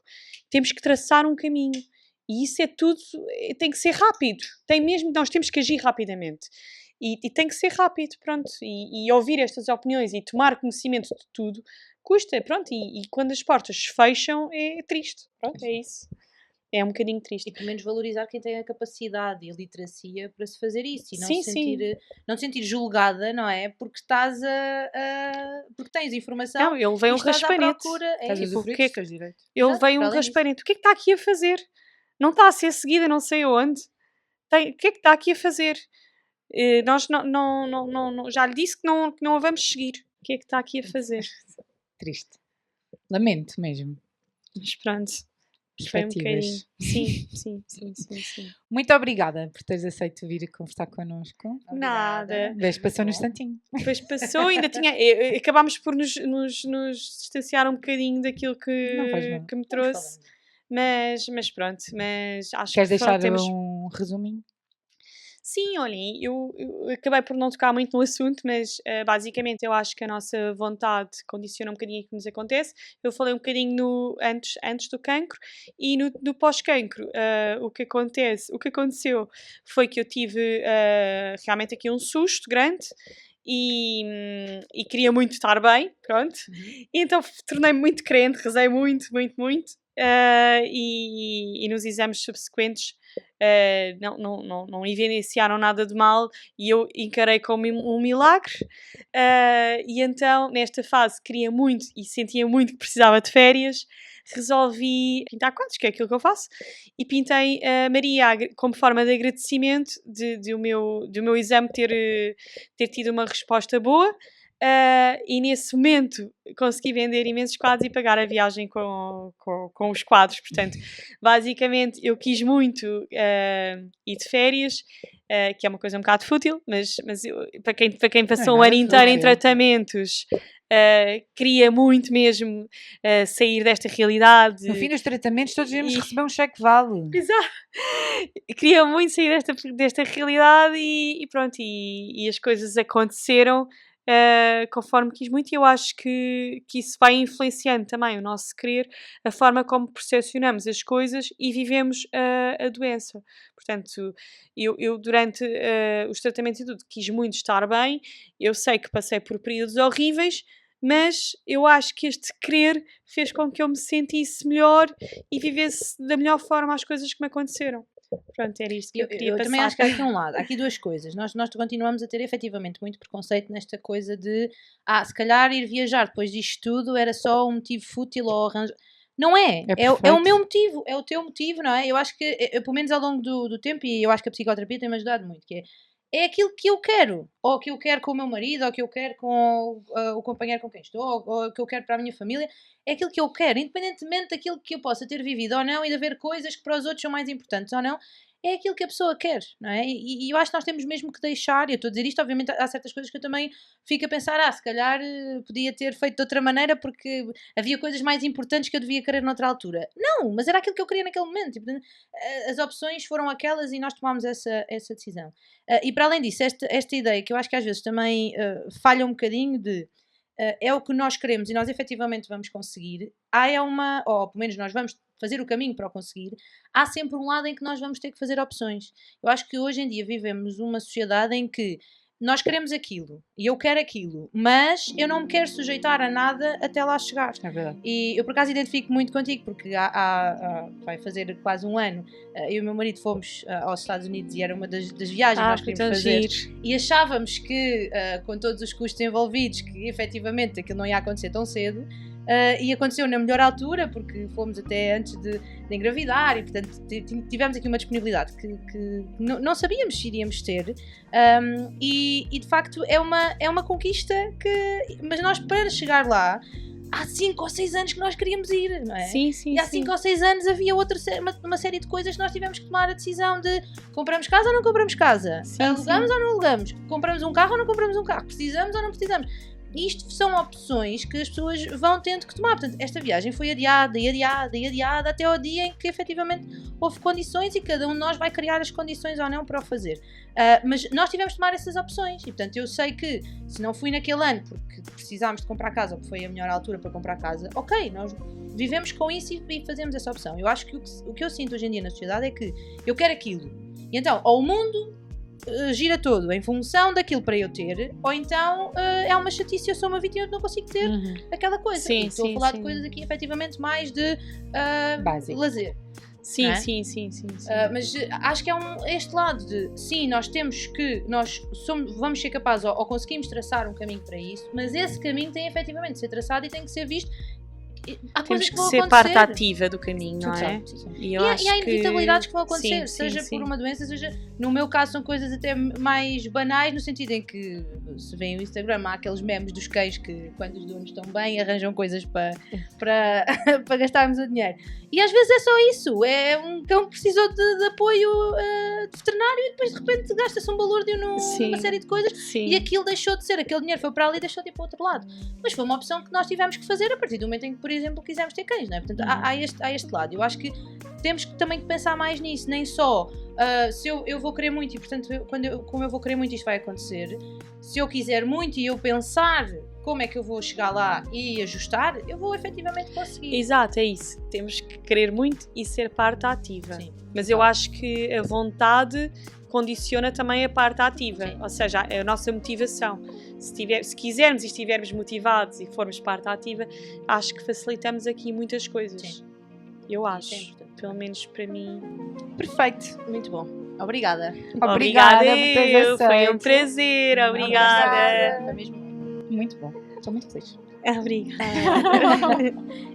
temos que traçar um caminho e isso é tudo, tem que ser rápido, tem mesmo, nós temos que agir rapidamente e tem que ser rápido, pronto, e ouvir estas opiniões e tomar conhecimento de tudo custa, pronto, e quando as portas se fecham é triste, pronto, é isso, é um bocadinho E triste. pelo menos valorizar quem tem a capacidade e a literacia para se fazer isso e não Sim, se sentir, sim. não te sentir julgada, não é? Porque estás porque tens informação Não, eu levei e um estás à raspanete. procura. Estás a Tipo, usufruir que é dos que teus direitos. eu Exato, levei para um além disso. raspanete. O que é que está aqui a fazer? Não está a ser seguida não sei onde. O que é que está aqui a fazer? Nós já lhe disse que não a vamos seguir. O que é que está aqui a fazer? Triste. Lamento mesmo. Mas pronto, foi um bocadinho. Perspectivas. Sim. Muito obrigada por teres aceito vir conversar connosco. Nada. Vês, passou no Bom. instantinho. Depois passou, ainda tinha. Acabámos por nos distanciar um bocadinho daquilo Não faz mal. que me Vamos trouxe. falando. Mas pronto, mas acho Queres que deixar temos. um resuminho? Sim, olhem, eu acabei por não tocar muito no assunto, mas basicamente eu acho que a nossa vontade condiciona um bocadinho o que nos acontece. Eu falei um bocadinho antes do cancro e no pós-cancro. O que aconteceu foi que eu tive realmente aqui um susto grande e queria muito estar bem, pronto. E então tornei-me muito crente, rezei muito, muito, muito. E nos exames subsequentes não evidenciaram nada de mal e eu encarei como um milagre. E então, nesta fase, queria muito e sentia muito que precisava de férias. Resolvi pintar quadros, que é aquilo que eu faço, e pintei a Maria como forma de agradecimento do meu exame ter tido uma resposta boa. E nesse momento consegui vender imensos quadros e pagar a viagem com os quadros. Portanto, basicamente eu quis muito ir de férias, que é uma coisa um bocado fútil, mas para quem passou um nada ano inteiro em fútil. tratamentos, queria muito mesmo sair desta realidade. No fim dos tratamentos todos devemos E- receber um cheque vale. Exato. Queria muito sair desta realidade e pronto, e as coisas aconteceram conforme quis muito, e eu acho que isso vai influenciando também o nosso querer, a forma como percepcionamos as coisas e vivemos a doença. Portanto, eu durante os tratamentos e tudo quis muito estar bem, eu sei que passei por períodos horríveis, mas eu acho que este querer fez com que eu me sentisse melhor e vivesse da melhor forma as coisas que me aconteceram. Pronto, era isto que eu queria Eu passar. também acho que há aqui um lado, há aqui duas coisas. Nós continuamos a ter efetivamente muito preconceito nesta coisa de se calhar ir viajar depois disto tudo era só um motivo fútil ou arranjo. Não é, é o perfeito. meu motivo, é o teu motivo, não é? Eu acho que, pelo menos ao longo do tempo, e eu acho que a psicoterapia tem-me ajudado muito, que é aquilo que eu quero, ou que eu quero com o meu marido, ou que eu quero com o companheiro com quem estou, ou que eu quero para a minha família, é aquilo que eu quero, independentemente daquilo que eu possa ter vivido ou não, e de haver coisas que para os outros são mais importantes ou não, é aquilo que a pessoa quer, não é? E eu acho que nós temos mesmo que deixar, e eu estou a dizer isto, obviamente há certas coisas que eu também fico a pensar, se calhar podia ter feito de outra maneira porque havia coisas mais importantes que eu devia querer noutra altura. Não, mas era aquilo que eu queria naquele momento. E, portanto, as opções foram aquelas e nós tomámos essa decisão. E para além disso, esta ideia que eu acho que às vezes também falha um bocadinho de é o que nós queremos e nós efetivamente vamos conseguir, ou pelo menos nós vamos fazer o caminho para o conseguir, há sempre um lado em que nós vamos ter que fazer opções. Eu acho que hoje em dia vivemos uma sociedade em que nós queremos aquilo e eu quero aquilo, mas eu não me quero sujeitar a nada até lá chegar. É verdade. E eu por acaso identifico muito contigo, porque vai fazer quase um ano, eu e o meu marido fomos aos Estados Unidos e era uma das viagens que nós queríamos fazer. E achávamos que, com todos os custos envolvidos, que efetivamente aquilo não ia acontecer tão cedo. E aconteceu na melhor altura, porque fomos até antes de engravidar e, portanto, tivemos aqui uma disponibilidade que não sabíamos se iríamos ter. E de facto, é uma conquista mas nós, para chegar lá, há 5 ou 6 anos que nós queríamos ir, não é? Sim. E há 5 ou 6 anos havia uma série de coisas que nós tivemos que tomar a decisão de compramos casa ou não compramos casa? Alugamos ou não alugamos? Compramos um carro ou não compramos um carro? Precisamos ou não precisamos? Isto são opções que as pessoas vão tendo que tomar. Portanto, esta viagem foi adiada até ao dia em que efetivamente houve condições e cada um de nós vai criar as condições ou não para o fazer. Mas nós tivemos de tomar essas opções e, portanto, eu sei que se não fui naquele ano porque precisámos de comprar casa ou porque foi a melhor altura para comprar casa, ok, nós vivemos com isso e fazemos essa opção. Eu acho que o que eu sinto hoje em dia na sociedade é que eu quero aquilo. E então, ou o mundo gira todo em função daquilo para eu ter, ou então é uma chatice, eu sou uma vítima e não consigo ter aquela coisa. Sim, estou a falar de coisas aqui efetivamente mais de lazer. Sim, é? sim. Mas acho que é este lado de sim, nós vamos ser capazes ou conseguimos traçar um caminho para isso, mas esse caminho tem efetivamente de ser traçado e tem que ser visto. Temos que ser parte ativa do caminho, não é? E há inevitabilidades que vão acontecer, sim, seja por uma doença, seja, no meu caso são coisas até mais banais, no sentido em que se vê no Instagram, há aqueles memes dos cães que quando os donos estão bem arranjam coisas para gastarmos o dinheiro. E às vezes é só isso, é um cão que precisou de apoio de veterinário e depois de repente gasta-se um valor de uma série de coisas e aquilo deixou de ser, aquele dinheiro foi para ali e deixou de ir para o outro lado. Mas foi uma opção que nós tivemos que fazer a partir do momento em que, por exemplo, quisemos ter cães, não é? Portanto, há este lado. Eu acho que temos que também pensar mais nisso, nem só se eu vou querer muito e, portanto, como eu vou querer muito isto vai acontecer, se eu quiser muito e eu pensar como é que eu vou chegar lá e ajustar, eu vou efetivamente conseguir. Exato, é isso. Temos que querer muito e ser parte ativa. Sim, mas eu acho que a vontade condiciona também a parte ativa, ou seja, a nossa motivação. Se quisermos e estivermos motivados e formos parte ativa, acho que facilitamos aqui muitas coisas. Sim. Eu acho, pelo menos para mim. Perfeito, muito bom. Obrigada por teres aceito. Foi um prazer, obrigada. Foi mesmo muito bom, estou muito feliz. Obrigada.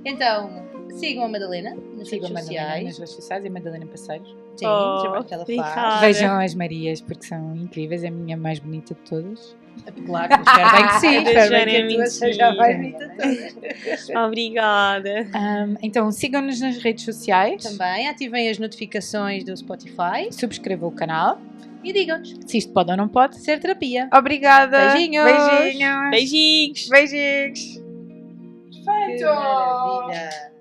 Então, sigam a Madalena nas redes sociais. Nas redes sociais e a Madalena Passeiros. Sim, o trabalho que ela faz. Vejam as Marias porque são incríveis, é a minha mais bonita de todas. Claro, espero bem que sim. Espero bem que a tua seja a mais bonita de todas. Obrigada. Então sigam-nos nas redes sociais. Também ativem as notificações do Spotify. Subscrevam o canal. E digam-nos se isto pode ou não pode ser terapia. Obrigada. Beijinhos. Beijinhos. Beijinhos. Que maravilha.